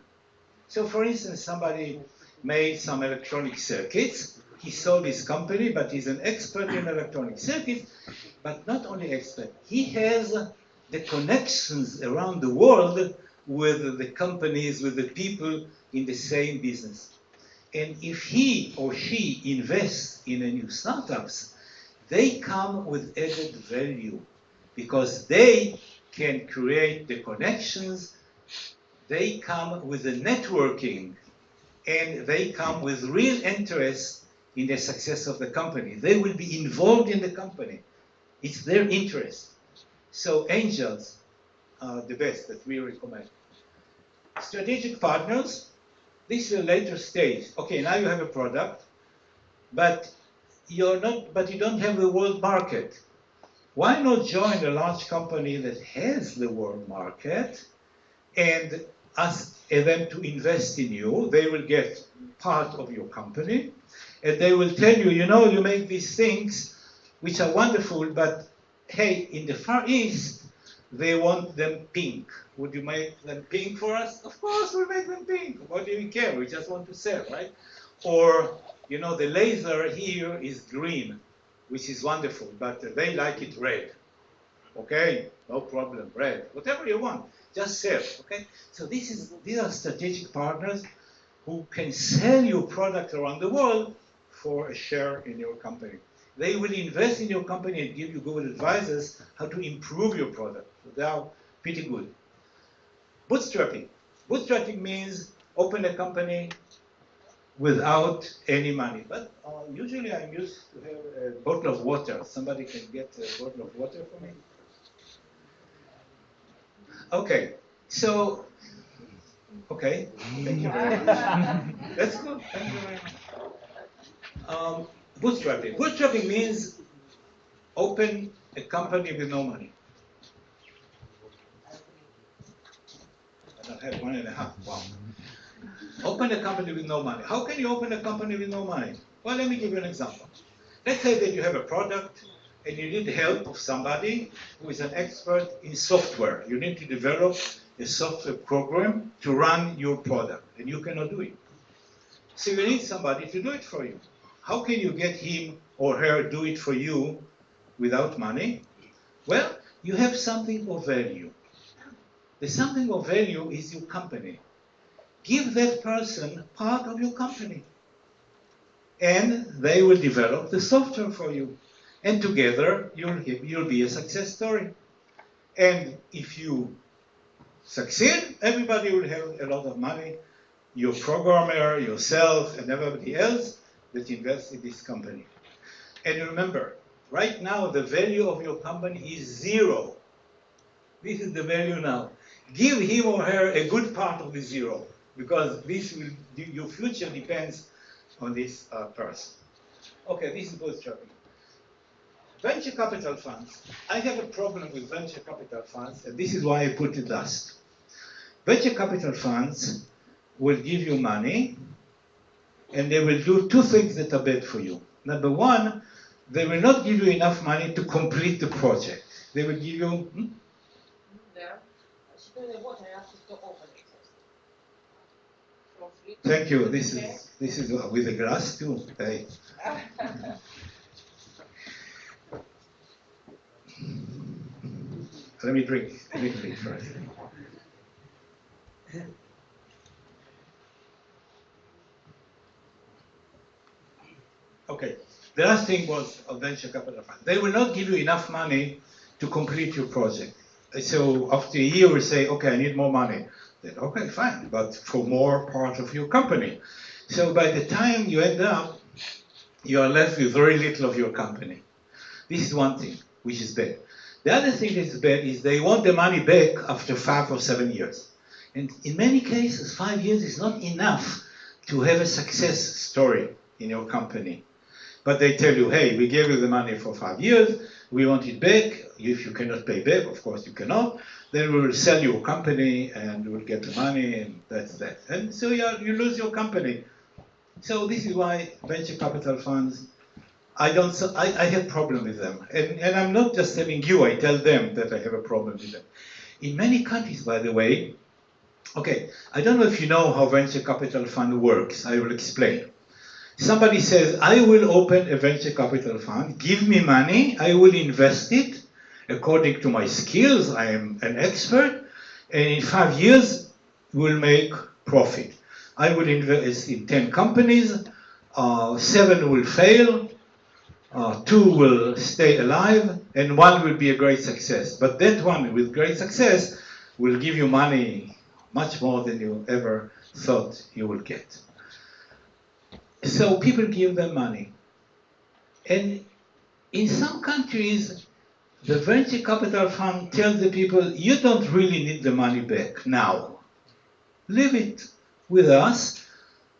So for instance, somebody made some electronic circuits. He sold his company, but he's an expert in electronic circuits. But not only expert, he has the connections around the world with the companies, with the people in the same business. And if he or she invests in a new startups, they come with added value because they can create the connections, they come with the networking, and they come with real interest in the success of the company. They will be involved in the company. It's their interest. So angels are the best that we recommend. Strategic partners, this is a later stage. Okay, now you have a product, but you don't have the world market. Why not join a large company that has the world market and ask them to invest in you? They will get part of your company, and they will tell you, you know, you make these things which are wonderful, but hey, in the Far East, they want them pink. Would you make them pink for us? Of course, we'll make them pink. What do we care? We just want to sell, right? Or, you know, the laser here is green, which is wonderful, but they like it red. Okay, no problem, red. Whatever you want, just sell, okay? So these are strategic partners who can sell your product around the world for a share in your company. They will invest in your company and give you good advices how to improve your product. So they are pretty good. Bootstrapping. Bootstrapping means open a company without any money. But usually I'm used to have a bottle of water. Somebody can get a bottle of water for me? Okay, so, okay, thank you very much. That's good, thank you very much. Bootstrapping. Bootstrapping means open a company with no money. I don't have 1.5, wow. Open a company with no money. How can you open a company with no money? Well, let me give you an example. Let's say that you have a product and you need help of somebody who is an expert in software. You need to develop a software program to run your product, and you cannot do it. So you need somebody to do it for you. How can you get him or her do it for you without money? Well, you have something of value. The something of value is your company. Give that person part of your company, and they will develop the software for you. And together, you'll be a success story. And if you succeed, everybody will have a lot of money. Your programmer, yourself, and everybody else that invests in this company. And remember, right now, the value of your company is zero. This is the value now. Give him or her a good part of the zero, because this will, your future depends on this person. Okay, this is bootstrapping. Venture capital funds. I have a problem with venture capital funds, and this is why I put it last. Venture capital funds will give you money, and they will do two things that are bad for you. Number one, they will not give you enough money to complete the project. They will give you... Thank you. This is with a glass too. Hey. Let me drink a little bit first. Okay. The last thing was a venture capital fund. They will not give you enough money to complete your project. So after a year, we say, okay, I need more money. Then, okay, fine, but for more part of your company. So by the time you end up, you are left with very little of your company. This is one thing, which is bad. The other thing that is bad is they want the money back after 5 or 7 years. And in many cases, 5 years is not enough to have a success story in your company. But they tell you, hey, we gave you the money for 5 years, we want it back. If you cannot pay back, of course you cannot, then we will sell your company and we'll get the money, and that's that. And so you lose your company. So this is why venture capital funds, I have problem with them. And I'm not just telling you, I tell them that I have a problem with them. In many countries, by the way, okay, I don't know if you know how venture capital fund works. I will explain. Somebody says, I will open a venture capital fund, give me money, I will invest it according to my skills, I am an expert, and in 5 years we'll make profit. I will invest in 10 companies, 7 will fail, 2 will stay alive, and 1 will be a great success. But that one with great success will give you money much more than you ever thought you will get. So people give them money. And in some countries, the venture capital fund tells the people, you don't really need the money back now. Leave it with us.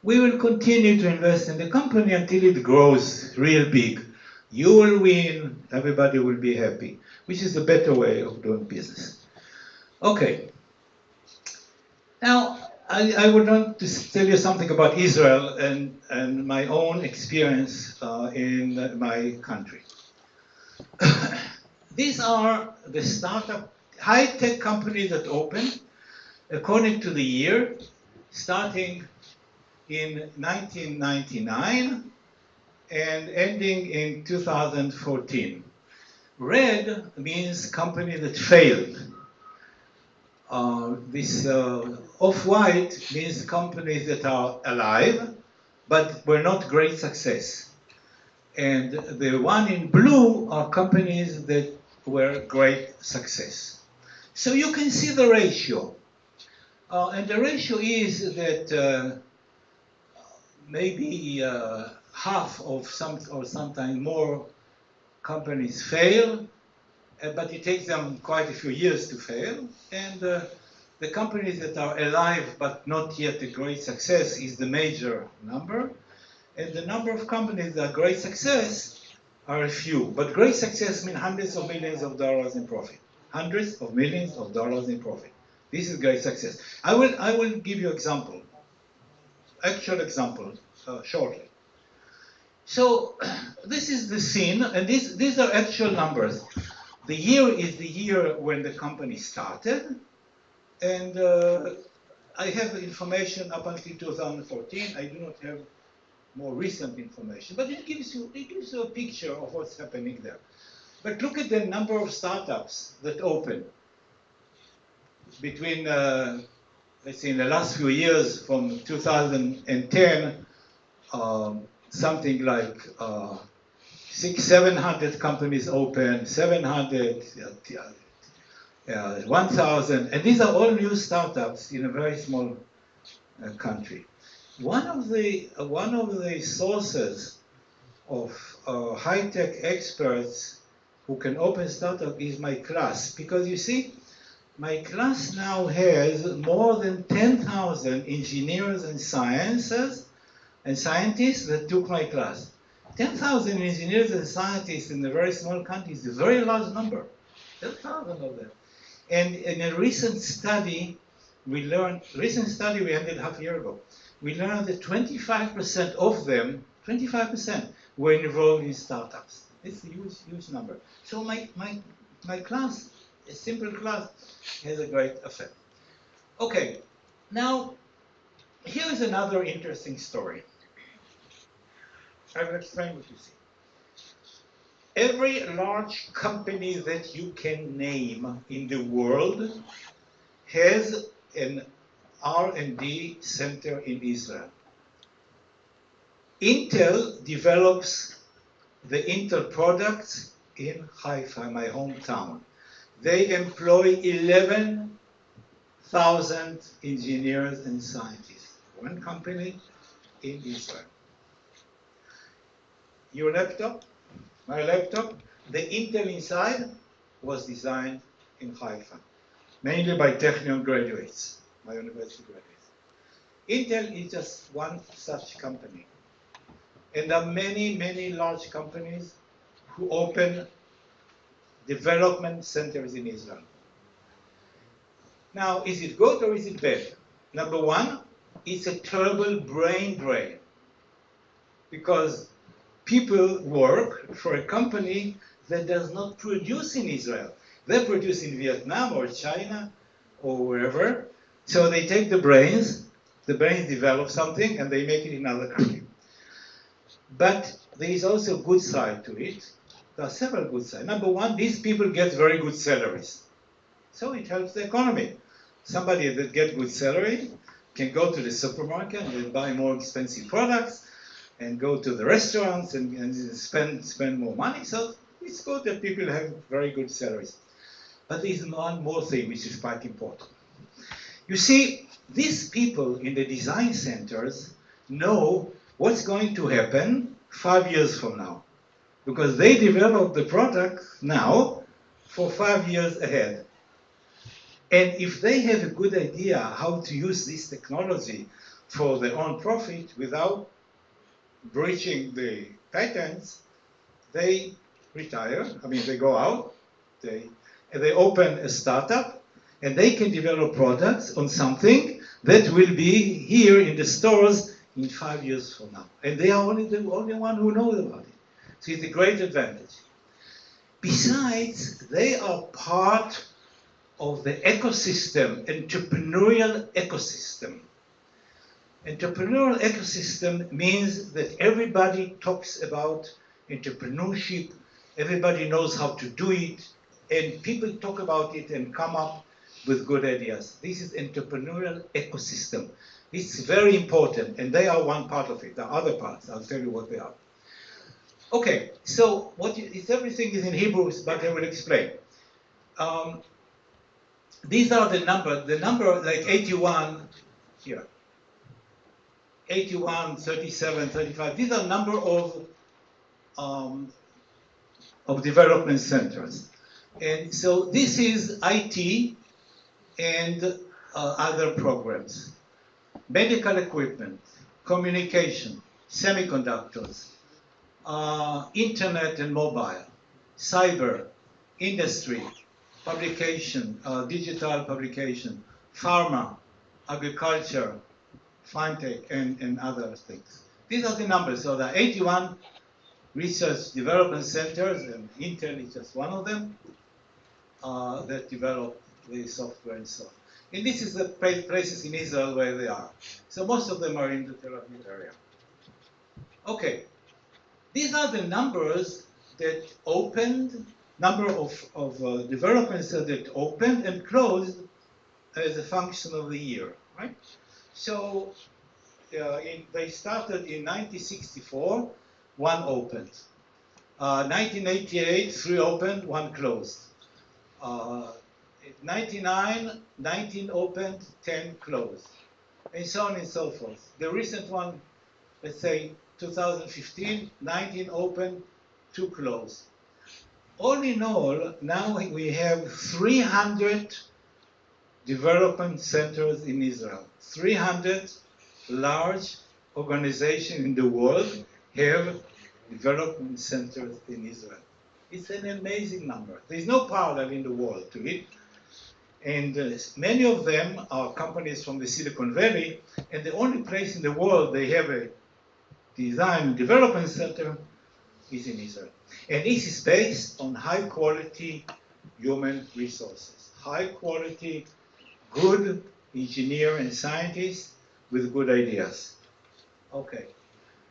We will continue to invest in the company until it grows real big. You will win, everybody will be happy, which is the better way of doing business. Okay. Now, I would want to tell you something about Israel and my own experience in my country. These are the startup, high-tech companies that opened according to the year, starting in 1999 and ending in 2014. Red means company that failed. This off-white means companies that are alive, but were not great success. And the one in blue are companies that were great success. So you can see the ratio. And the ratio is that maybe half of some, or sometimes more, companies fail, but it takes them quite a few years to fail. And the companies that are alive but not yet a great success is the major number. And the number of companies that are great success are a few. But great success means hundreds of millions of dollars in profit. Hundreds of millions of dollars in profit. This is great success. I will give you example, actual example, shortly. So this is the scene, and these are actual numbers. The year is the year when the company started, and I have information up until 2014. I do not have more recent information, but it gives you a picture of what's happening there. But look at the number of startups that open between, let's say, in the last few years, from 2010, something like 600-700 companies open, 700, 1,000, and these are all new startups in a very small country. One of the sources of high-tech experts who can open startup is my class, because you see, My class now has more than 10,000 engineers and scientists that took my class. 10,000 engineers and scientists in a very small country is a very large number. 10,000 of them. And in a recent study we ended half a year ago, we learned that 25% of them, 25% were involved in startups. It's a huge, huge number. So my class, a simple class, has a great effect. Okay, now here is another interesting story. I will explain what you see. Every large company that you can name in the world has an R&D center in Israel. Intel develops the Intel products in Haifa, my hometown. They employ 11,000 engineers and scientists. One company in Israel. Your laptop, my laptop, the Intel inside was designed in Haifa, mainly by Technion graduates, my university graduates. Intel is just one such company. And there are many, many large companies who open development centers in Israel. Now, is it good or is it bad? Number one, it's a terrible brain drain because people work for a company that does not produce in Israel. They produce in Vietnam or China or wherever. So they take the brains develop something and they make it in another country. But there is also a good side to it. There are several good sides. Number one, these people get very good salaries. So it helps the economy. Somebody that gets good salary can go to the supermarket and buy more expensive products and go to the restaurants and spend more money. So it's good that people have very good salaries. But there's one more thing which is quite important. You see, these people in the design centers know what's going to happen 5 years from now. Because they develop the product now for 5 years ahead. And if they have a good idea how to use this technology for their own profit without breaching the patents, they retire. I mean, they go out, they open a startup, and they can develop products on something that will be here in the stores in 5 years from now. And they are the only one who knows about it. So it's a great advantage. Besides, they are part of the ecosystem, entrepreneurial ecosystem. Entrepreneurial ecosystem means that everybody talks about entrepreneurship, everybody knows how to do it, and people talk about it and come up with good ideas. This is entrepreneurial ecosystem. It's very important, and they are one part of it. There are other parts. I'll tell you what they are. Okay, so everything is in Hebrew, but I will explain. These are the number like 81 here. 81, 37, 35. These are number of development centers. And so this is IT and other programs. Medical equipment, communication, semiconductors, internet and mobile, cyber, industry, publication, digital publication, pharma, agriculture, fintech, and other things. These are the numbers. So there are 81 research development centers, and Intel is just one of them that develop the software and so on. And this is the places in Israel where they are. So most of them are in the Tel Aviv area. Okay, these are the numbers that opened, number of developments that opened and closed as a function of the year, right? So they started in 1964, one opened. 1988, 3 opened, 1 closed. 99, 19 opened, 10 closed, and so on and so forth. The recent one, let's say 2015, 19 opened, 2 closed. All in all, now we have 300 development centers in Israel. 300 large organizations in the world have development centers in Israel. It's an amazing number. There's no parallel in the world to it. And many of them are companies from the Silicon Valley, and the only place in the world they have a design and development center is in Israel. And this is based on high quality human resources. High quality, good engineers and scientists with good ideas. Okay.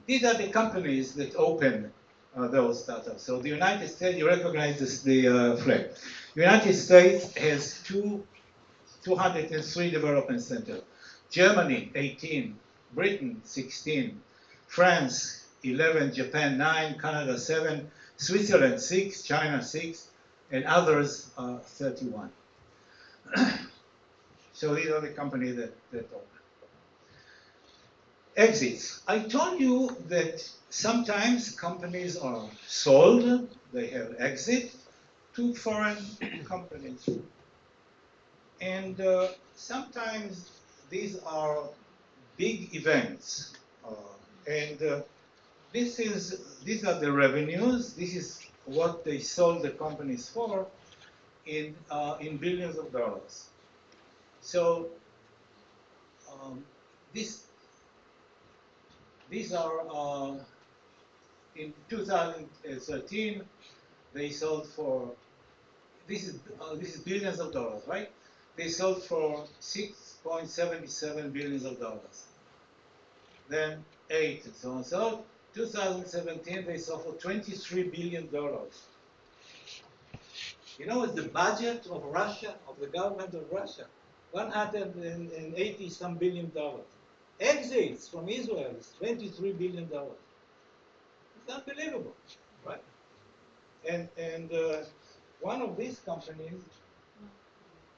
These are the companies that open those startups. So the United States, you recognize the flag. The United States has 203 development centers. Germany, 18. Britain, 16. France, 11. Japan, 9. Canada, 7. Switzerland, 6. China, 6. And others, 31. So these are the companies that open. Exits. I told you that sometimes companies are sold, they have exit to foreign companies. And sometimes these are big events. These are the revenues. This is what they sold the companies for in billions of dollars. So these are in 2013 they sold for this is billions of dollars, right? They sold for 6.77 billions of dollars. Then 8 and so on. So 2017 they sold for $23 billion. You know, it's the budget of Russia, of the government of Russia, 180 some billion dollars. Exits from Israel is $23 billion. It's unbelievable, right? And one of these companies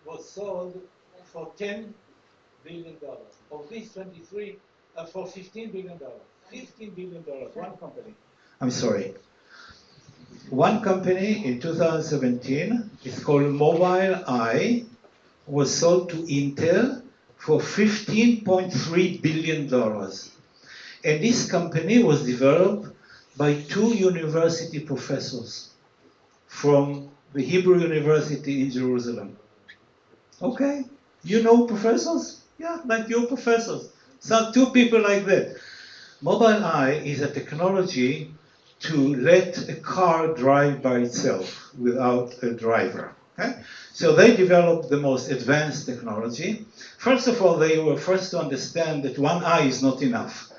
was sold for $10 billion. Of these 23, for $15 billion. $15 billion, one company. I'm sorry. One company in 2017, it's called Mobile Eye, was sold to Intel for $15.3 billion. And this company was developed by 2 university professors from the Hebrew University in Jerusalem. Okay, you know professors? Yeah, like your professors. So 2 people like that. Mobile Eye is a technology to let a car drive by itself without a driver. Okay? So they developed the most advanced technology. First of all, they were first to understand that one eye is not enough.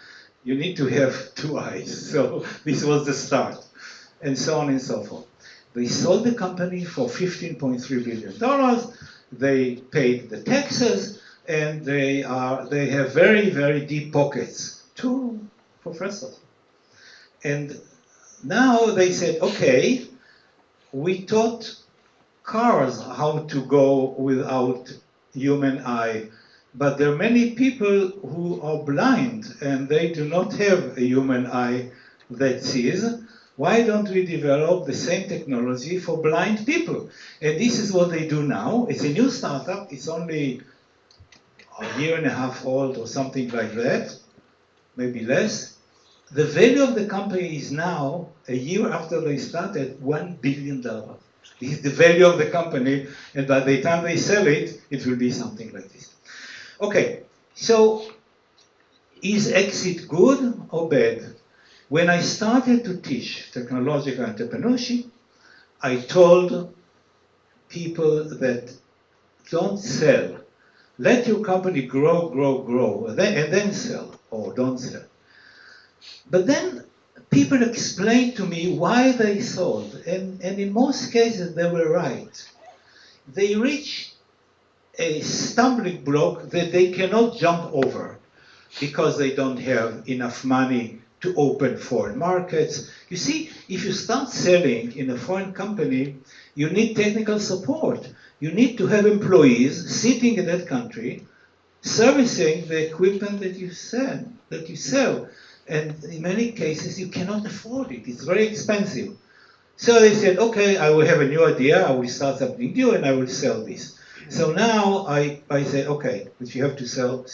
You need to have 2 eyes. So this was the start, and so on and so forth. They sold the company for $15.3 billion. They paid the taxes, and they have very, very deep pockets. 2 professors. And now they said, okay, we taught cars how to go without human eye, but there are many people who are blind and they do not have a human eye that sees. Why don't we develop the same technology for blind people? And this is what they do now. It's a new startup. It's only a year and a half old or something like that, maybe less. The value of the company is now, a year after they started, $1 billion. This is the value of the company, and by the time they sell it, it will be something like this. Okay, so is exit good or bad? When I started to teach technological entrepreneurship, I told people that don't sell. Let your company grow, grow, grow, and then sell, or don't sell. But then people explained to me why they sold, and in most cases they were right. They reach a stumbling block that they cannot jump over because they don't have enough money to open foreign markets. You see, if you start selling in a foreign company, you need technical support. You need to have employees sitting in that country servicing the equipment that you sell. And in many cases, you cannot afford it. It's very expensive. So they said, okay, I will have a new idea. I will start something new and I will sell this. So now I say, okay, if you have to sell,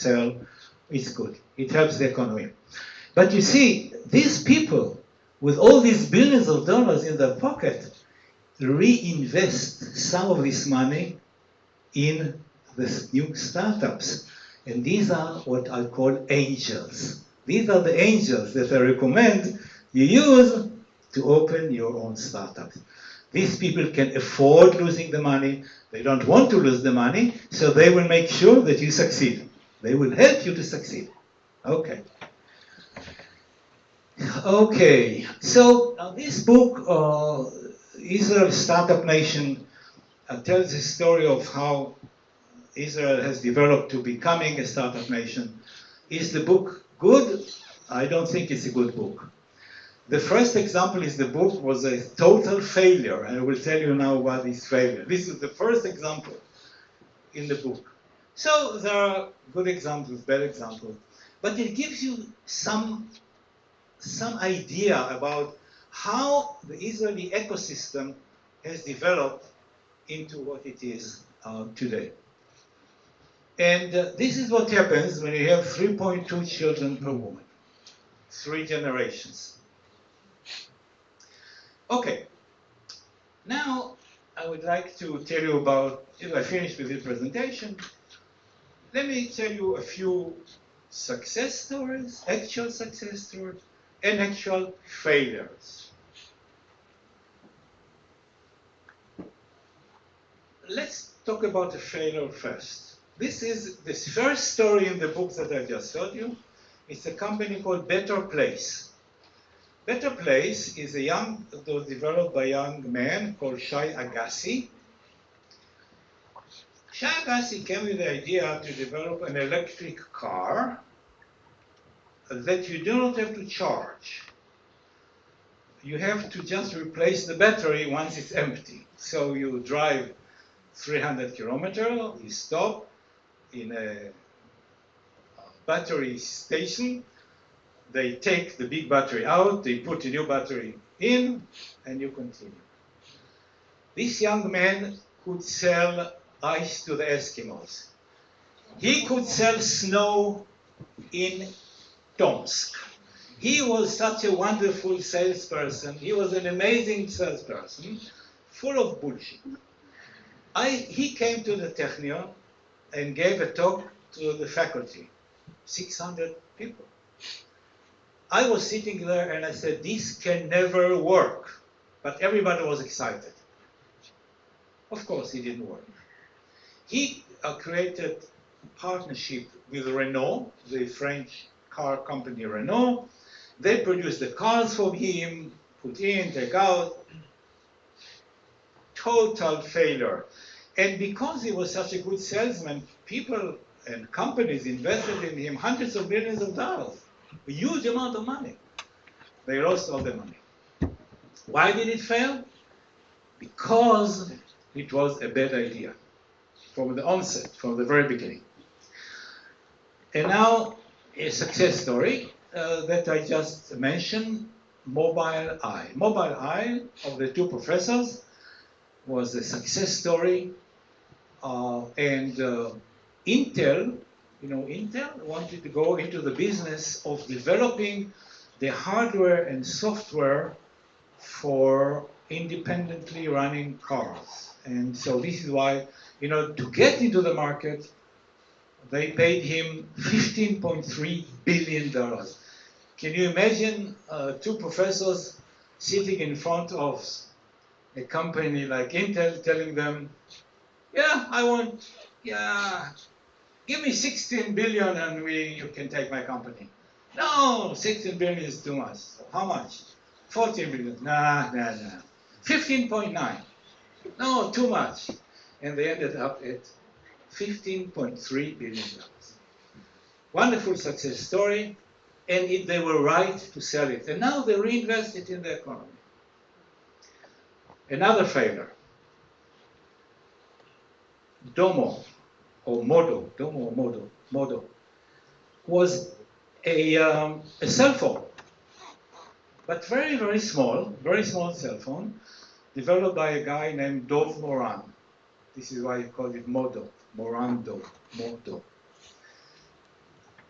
it's good. It helps the economy. But you see, these people, with all these billions of dollars in their pocket, reinvest some of this money in the new startups. And these are what I call angels. These are the angels that I recommend you use to open your own startups. These people can afford losing the money. They don't want to lose the money, so they will make sure that you succeed. They will help you to succeed. Okay. Okay, so this book, Israel Startup Nation, tells the story of how Israel has developed to becoming a startup nation. Is the book good? I don't think it's a good book. The first example is the book was a total failure, and I will tell you now what is failure. This is the first example in the book. So there are good examples, bad examples, but it gives you some idea about how the Israeli ecosystem has developed into what it is today. And this is what happens when you have 3.2 children per woman, 3 generations. Okay, now I would like to tell you about, if I finish with this presentation, let me tell you a few success stories, actual success stories, and actual failures. Let's talk about a failure first. This is this first story in the book that I just told you. It's a company called Better Place. Better Place is it was developed by a young man called Shai Agassi. Shai Agassi came with the idea to develop an electric car that you do not have to charge. You have to just replace the battery once it's empty. So you drive 300 kilometers, you stop in a battery station, they take the big battery out, they put a new battery in, and you continue. This young man could sell ice to the Eskimos. He could sell snow in Tomsk. He was such a wonderful salesperson. He was an amazing salesperson, full of bullshit. He came to the Technion and gave a talk to the faculty, 600 people. I was sitting there and I said, this can never work. But everybody was excited. Of course, it didn't work. He created a partnership with Renault, the French car company Renault. They produced the cars for him, put in, take out. Total failure. And because he was such a good salesman, people and companies invested in him hundreds of millions of dollars. A huge amount of money. They lost all the money. Why did it fail? Because it was a bad idea from the onset, from the very beginning. And now a success story that I just mentioned, Mobile Eye. Mobile Eye, of the 2 professors, was a success story. And Intel, Intel wanted to go into the business of developing the hardware and software for independently running cars. And so this is why, to get into the market, they paid him $15.3 billion. Can you imagine 2 professors sitting in front of a company like Intel telling them, give me 16 billion and you can take my company. No, 16 billion is too much. How much? 14 billion. Nah. 15.9. No, too much. And they ended up at $15.3 billion. Wonderful success story, and they were right to sell it. And now they reinvest it in the economy. Another failure. Domo was a cell phone, but very, very small cell phone, developed by a guy named Dov Moran. This is why he called it modo, morando, modo.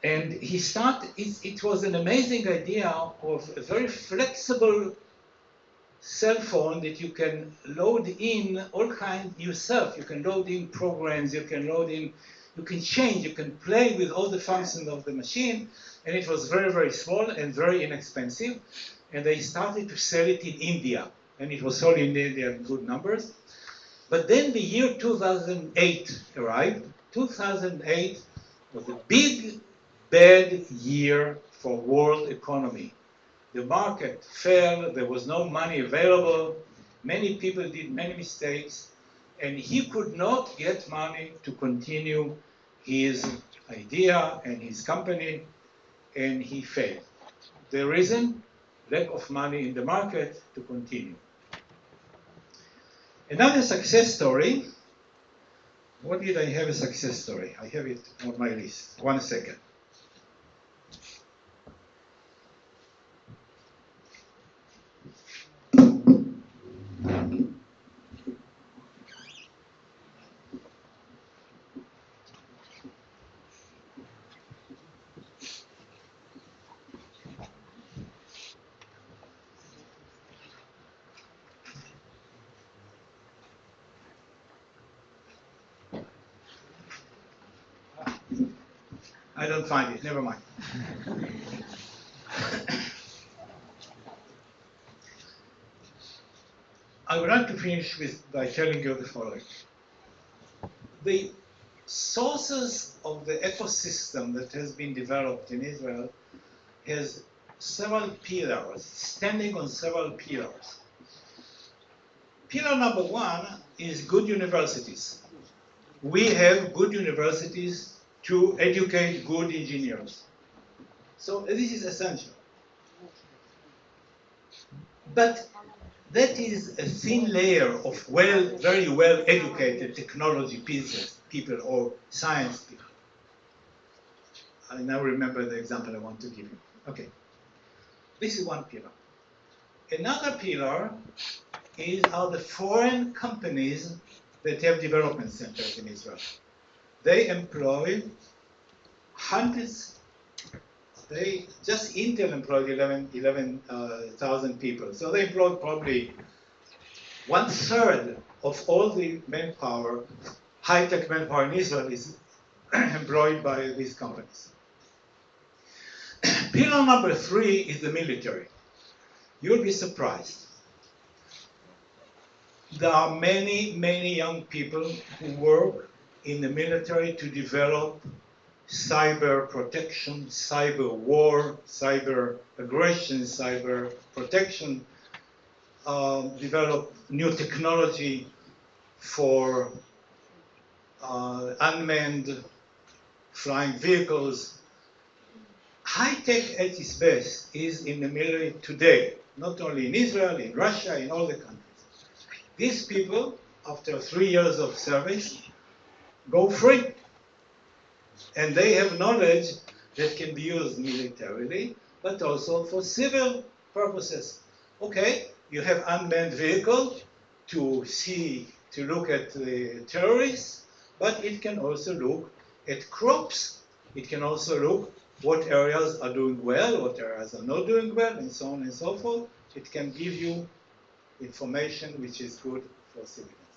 And he started, it was an amazing idea of a very flexible cell phone that you can load in all kinds yourself. You can load in programs, you can load in, you can change, you can play with all the functions of the machine. And it was very, very small and very inexpensive. And they started to sell it in India. And it was sold in India in good numbers. But then the year 2008 arrived. 2008 was a big, bad year for world economy. The market fell, there was no money available, many people did many mistakes, and he could not get money to continue his idea and his company, and he failed. The reason? Lack of money in the market to continue. Another success story. What did I have a success story? I have it on my list. 1 second. I don't find it, never mind. I would like to finish by telling you the following. The sources of the ecosystem that has been developed in Israel has several pillars, standing on several pillars. Pillar number 1 is good universities. We have good universities to educate good engineers. So this is essential. But that is a thin layer of very well educated technology people or science people. I now remember the example I want to give you. Okay, this is one pillar. Another pillar are the foreign companies that have development centers in Israel. They employ hundreds. Just Intel employed 11,000 people. So they employed probably 1/3 of all the manpower, high-tech manpower in Israel is employed by these companies. Pillar number 3 is the military. You'll be surprised. There are many, many young people who work in the military to develop cyber protection, cyber war, cyber aggression, cyber protection, develop new technology for unmanned flying vehicles. High-tech at its best is in the military today, not only in Israel, in Russia, in all the countries. These people, after 3 years of service, go free. And they have knowledge that can be used militarily, but also for civil purposes. Okay, you have unmanned vehicle to look at the terrorists, but it can also look at crops. It can also look what areas are doing well, what areas are not doing well, and so on and so forth. It can give you information which is good for civilians.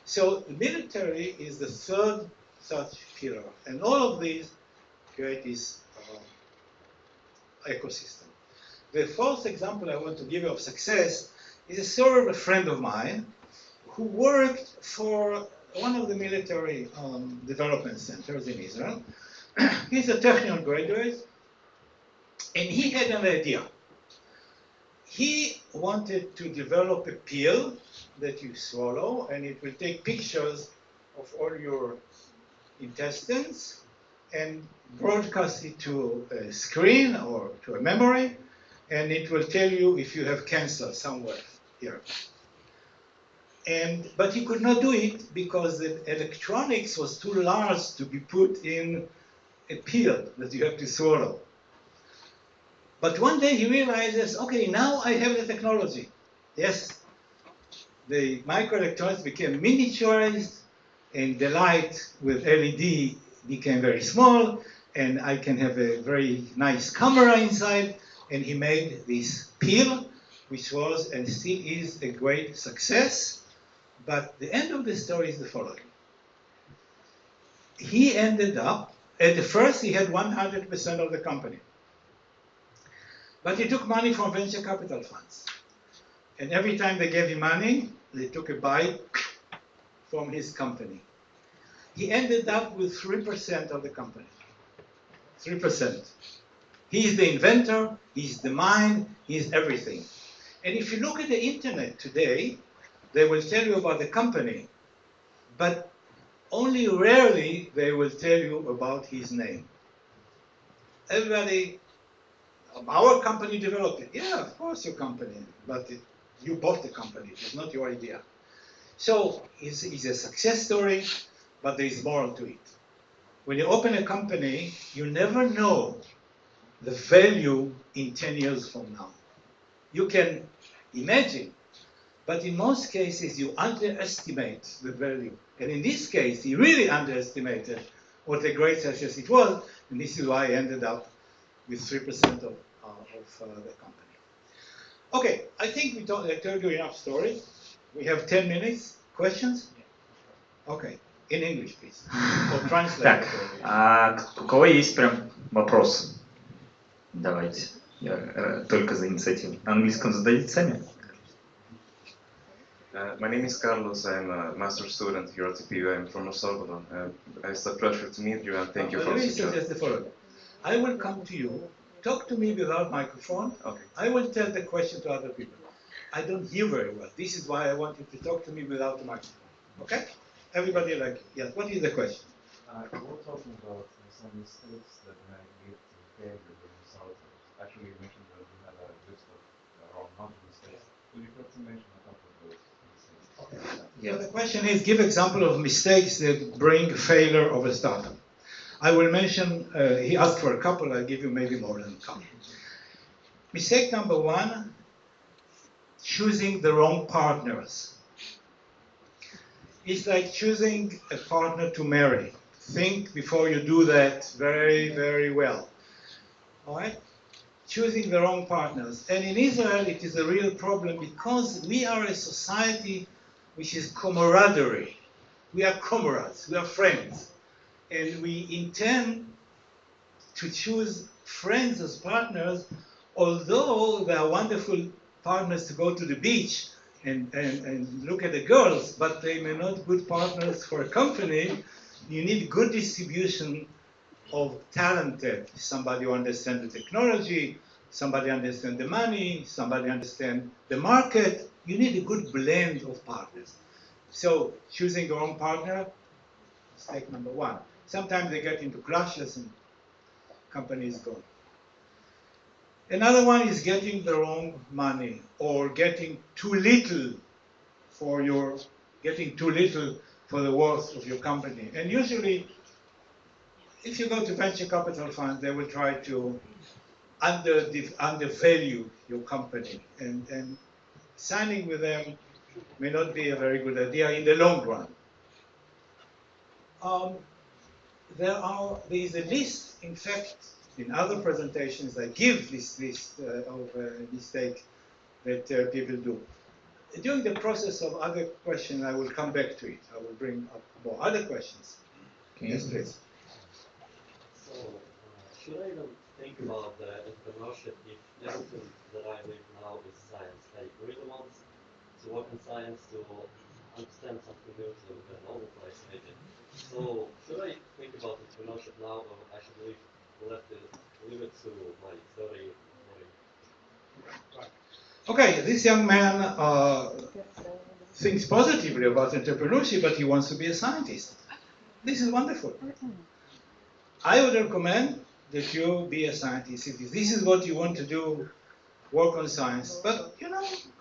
So the military is the third such pillar, and all of these create this ecosystem. The fourth example I want to give you of success is a story of a friend of mine who worked for one of the military development centers in Israel. He's a Technion graduate, and he had an idea. He wanted to develop a pill that you swallow, and it will take pictures of all your intestines and broadcast it to a screen or to a memory, and it will tell you if you have cancer somewhere here. But he could not do it because the electronics was too large to be put in a pill that you have to swallow. But one day he realizes, okay, now I have the technology. Yes, the microelectronics became miniaturized, and the light with LED became very small, and I can have a very nice camera inside. And he made this pill, which was and still is a great success. But the end of the story is the following. He ended up, at the first he had 100% of the company. But he took money from venture capital funds. And every time they gave him money, they took a bite from his company. He ended up with 3% of the company. 3%. He's the inventor, he's the mind, he's everything. And if you look at the internet today, they will tell you about the company, but only rarely they will tell you about his name. Everybody, our company developed it. Yeah, of course your company, but you bought the company, it's not your idea. So it's a success story, but there is more to it. When you open a company, you never know the value in 10 years from now. You can imagine, but in most cases you underestimate the value. And in this case, he really underestimated what a great success it was, and this is why I ended up with 3% of the company. Okay, I think I told you enough story. We have 10 minutes. Questions? Okay, in English, please. Or translate. Так, а у кого есть прям вопросы? Давайте. Я только за инициативу. На английском зададите сами? My name is Carlos. I'm a master's student here at TPU. I'm from El Salvador. It's a pleasure to meet you and thank you for Let me such a... suggest the following. I will come to you, talk to me without microphone. Okay. I will tell the question to other people. I don't hear very well. This is why I want you to talk to me without the microphone. Okay? Everybody like, yes, what is the question? We're talking about some mistakes that might lead to failure during startups. Actually, you mentioned that you had a list of around 100 mistakes. Would you care to mention a couple of those mistakes? Okay. Yeah. So the question is, give example of mistakes that bring failure of a startup. I will mention, he asked for a couple, I'll give you maybe more than a couple. Mistake number one, choosing the wrong partners. It's like choosing a partner to marry. Think before you do that very, very well. All right? Choosing the wrong partners. And in Israel, it is a real problem because we are a society which is camaraderie. We are comrades, we are friends. And we intend to choose friends as partners, although they are wonderful partners to go to the beach and look at the girls, but they may not be good partners for a company. You need good distribution of talented, somebody who understands the technology, somebody understands the money, somebody understands the market. You need a good blend of partners. So choosing the wrong partner, mistake number one. Sometimes they get into clashes and companies go. Another one is getting the wrong money or getting too little for the worth of your company. And usually, if you go to venture capital funds, they will try to undervalue your company. And signing with them may not be a very good idea in the long run. There is a list, in fact, in other presentations I give this list of mistakes that people do. During the process of other questions, I will come back to it. I will bring up more other questions. Okay. Yes, please. So, should I even think about the entrepreneurship if everything that I live now is science? I really want to work in science, to understand something new, to get all the place maybe. So, should I think about entrepreneurship now, or I should leave it to my 30, 40? Right. Okay, this young man thinks positively about entrepreneurship, but he wants to be a scientist. This is wonderful. I would recommend that you be a scientist. If this is what you want to do, work on science. But,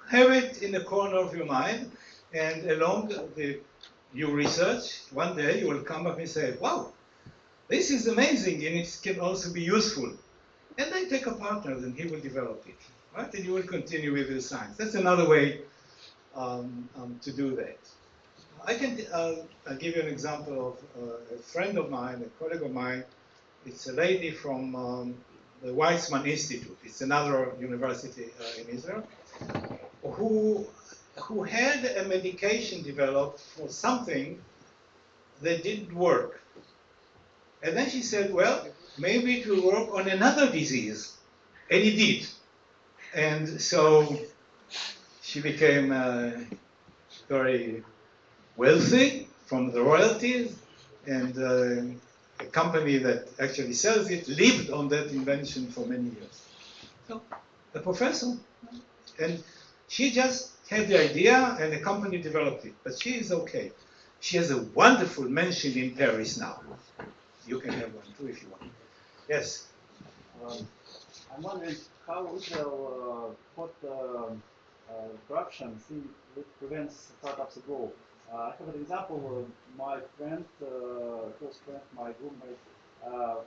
have it in the corner of your mind, and along your research, one day you will come up and say, wow, this is amazing, and it can also be useful. And then take a partner, and he will develop it. Right? And you will continue with your science. That's another way to do that. I can I'll give you an example of a friend of mine, a colleague of mine. It's a lady from the Weizmann Institute. It's another university in Israel, who had a medication developed for something that didn't work. And then she said, well, maybe it will work on another disease. And it did. And so she became very wealthy from the royalties, and a company that actually sells it lived on that invention for many years. So, a professor. And she just had the idea, and the company developed it. But she is okay. She has a wonderful mansion in Paris now. You can have one too if you want. Yes? I'm wondering how Israel put corruption thing which prevents startups to grow. I have an example. My friend, close friend, my roommate,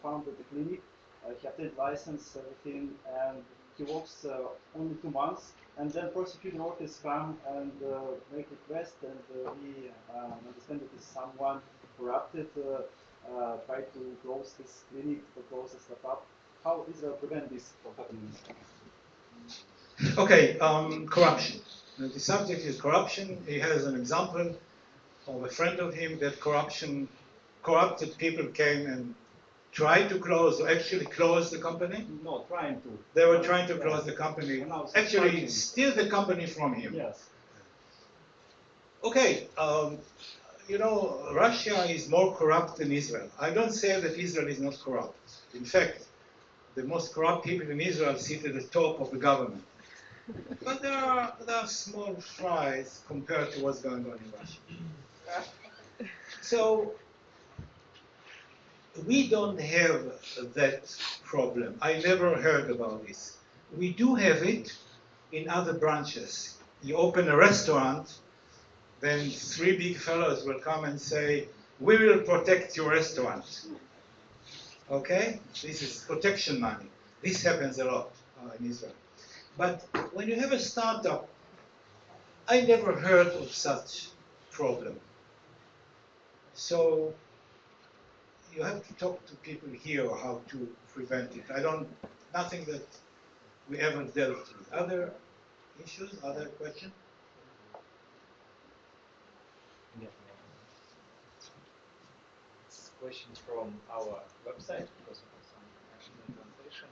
founded a clinic. He obtained license, everything, and he works only 2 months. And then prosecuting workers come and make request, and we understand that is someone corrupted, try to close this clinic, to close the startup. How Israel prevent this from happening? Okay, corruption. The subject is corruption. He has an example of a friend of him that corrupted people came and tried to close, or actually close the company. No, trying to. They were trying to close the company, actually fighting. steal the company from him. Yes. Okay, you know, Russia is more corrupt than Israel. I don't say that Israel is not corrupt. In fact, the most corrupt people in Israel sit at the top of the government. But there are small fries compared to what's going on in Russia. So we don't have that problem. I never heard about this. We do have it in other branches. You open a restaurant, then 3 big fellows will come and say, we will protect your restaurant. Okay? This is protection money. This happens a lot in Israel. But when you have a startup, I never heard of such problem. So you have to talk to people here how to prevent it. Nothing that we ever dealt with. Other issues, other questions? This question from our website, because of some translation.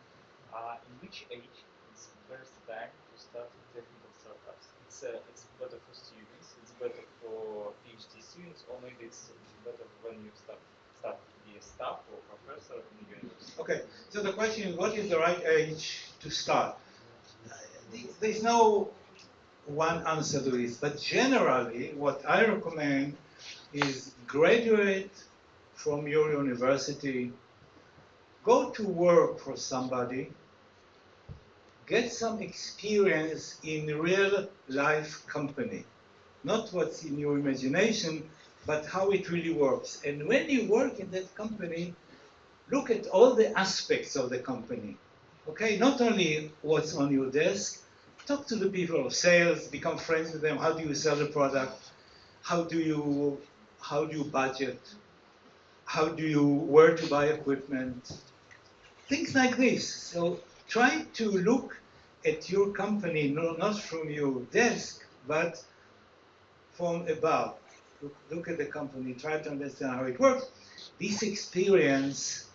In which age is the best time to start technical startups? It's better for students, it's better for PhD students, or maybe it's better when you start to be a staff or professor in the university? Okay, so the question is, what is the right age to start? There's no one answer to this, but generally what I recommend is graduate from your university, go to work for somebody, get some experience in real life company. Not what's in your imagination, but how it really works. And when you work in that company, look at all the aspects of the company. Okay, not only what's on your desk, talk to the people of sales, become friends with them. How do you sell the product? How do you budget? Where to buy equipment? Things like this. So try to look at your company, not from your desk, but from above. Look at the company, try to understand how it works. This experience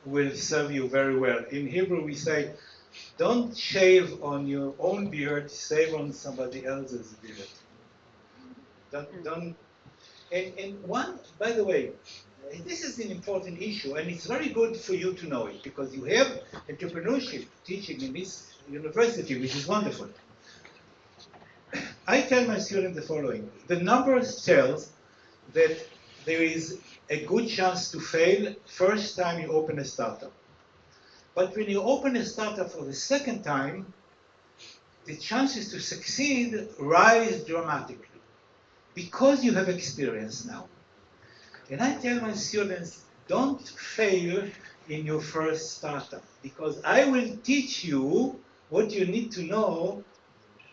will serve you very well. In Hebrew we say, don't shave on your own beard, shave on somebody else's beard. And one, by the way, this is an important issue, and it's very good for you to know it, because you have entrepreneurship teaching in this university, which is wonderful. I tell my students the following. The numbers tells that there is a good chance to fail first time you open a startup. But when you open a startup for the second time, the chances to succeed rise dramatically because you have experience now. And I tell my students, don't fail in your first startup, because I will teach you what you need to know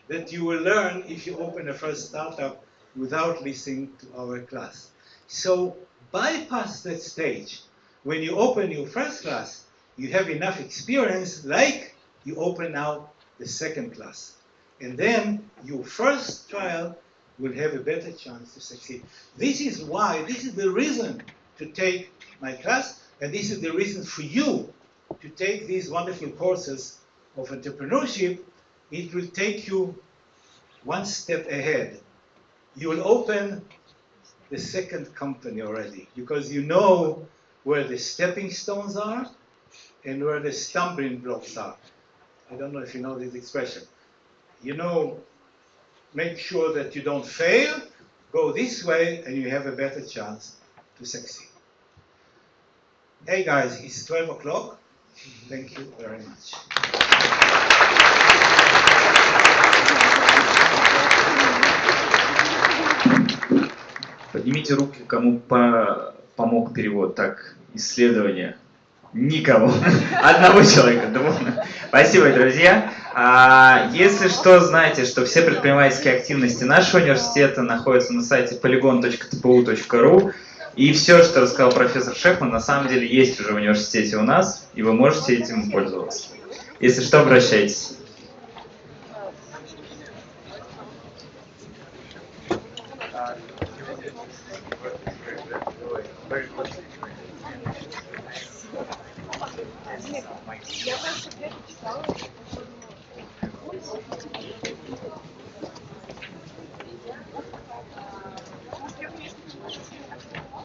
that you will learn if you open a first startup without listening to our class. So bypass that stage. When you open your first class, you have enough experience like you open now the second class. And then your first trial will have a better chance to succeed. This is why, this is the reason to take my class, and this is the reason for you to take these wonderful courses of entrepreneurship. It will take you one step ahead. You will open the second company already because you know where the stepping stones are and where the stumbling blocks are. I don't know if you know this expression. You know, make sure that you don't fail, go this way, and you have a better chance to succeed. Hey guys, it's 12 o'clock. Thank you very much. Поднимите руки, кому помог перевод. Так, исследование. Никому. Одного человека. Довольно. Спасибо, друзья. Если что, знайте, что все предпринимательские активности нашего университета находятся на сайте polygon.tpu.ru. И все, что рассказал профессор Шехтман, на самом деле есть уже в университете у нас, и вы можете этим пользоваться. Если что, обращайтесь.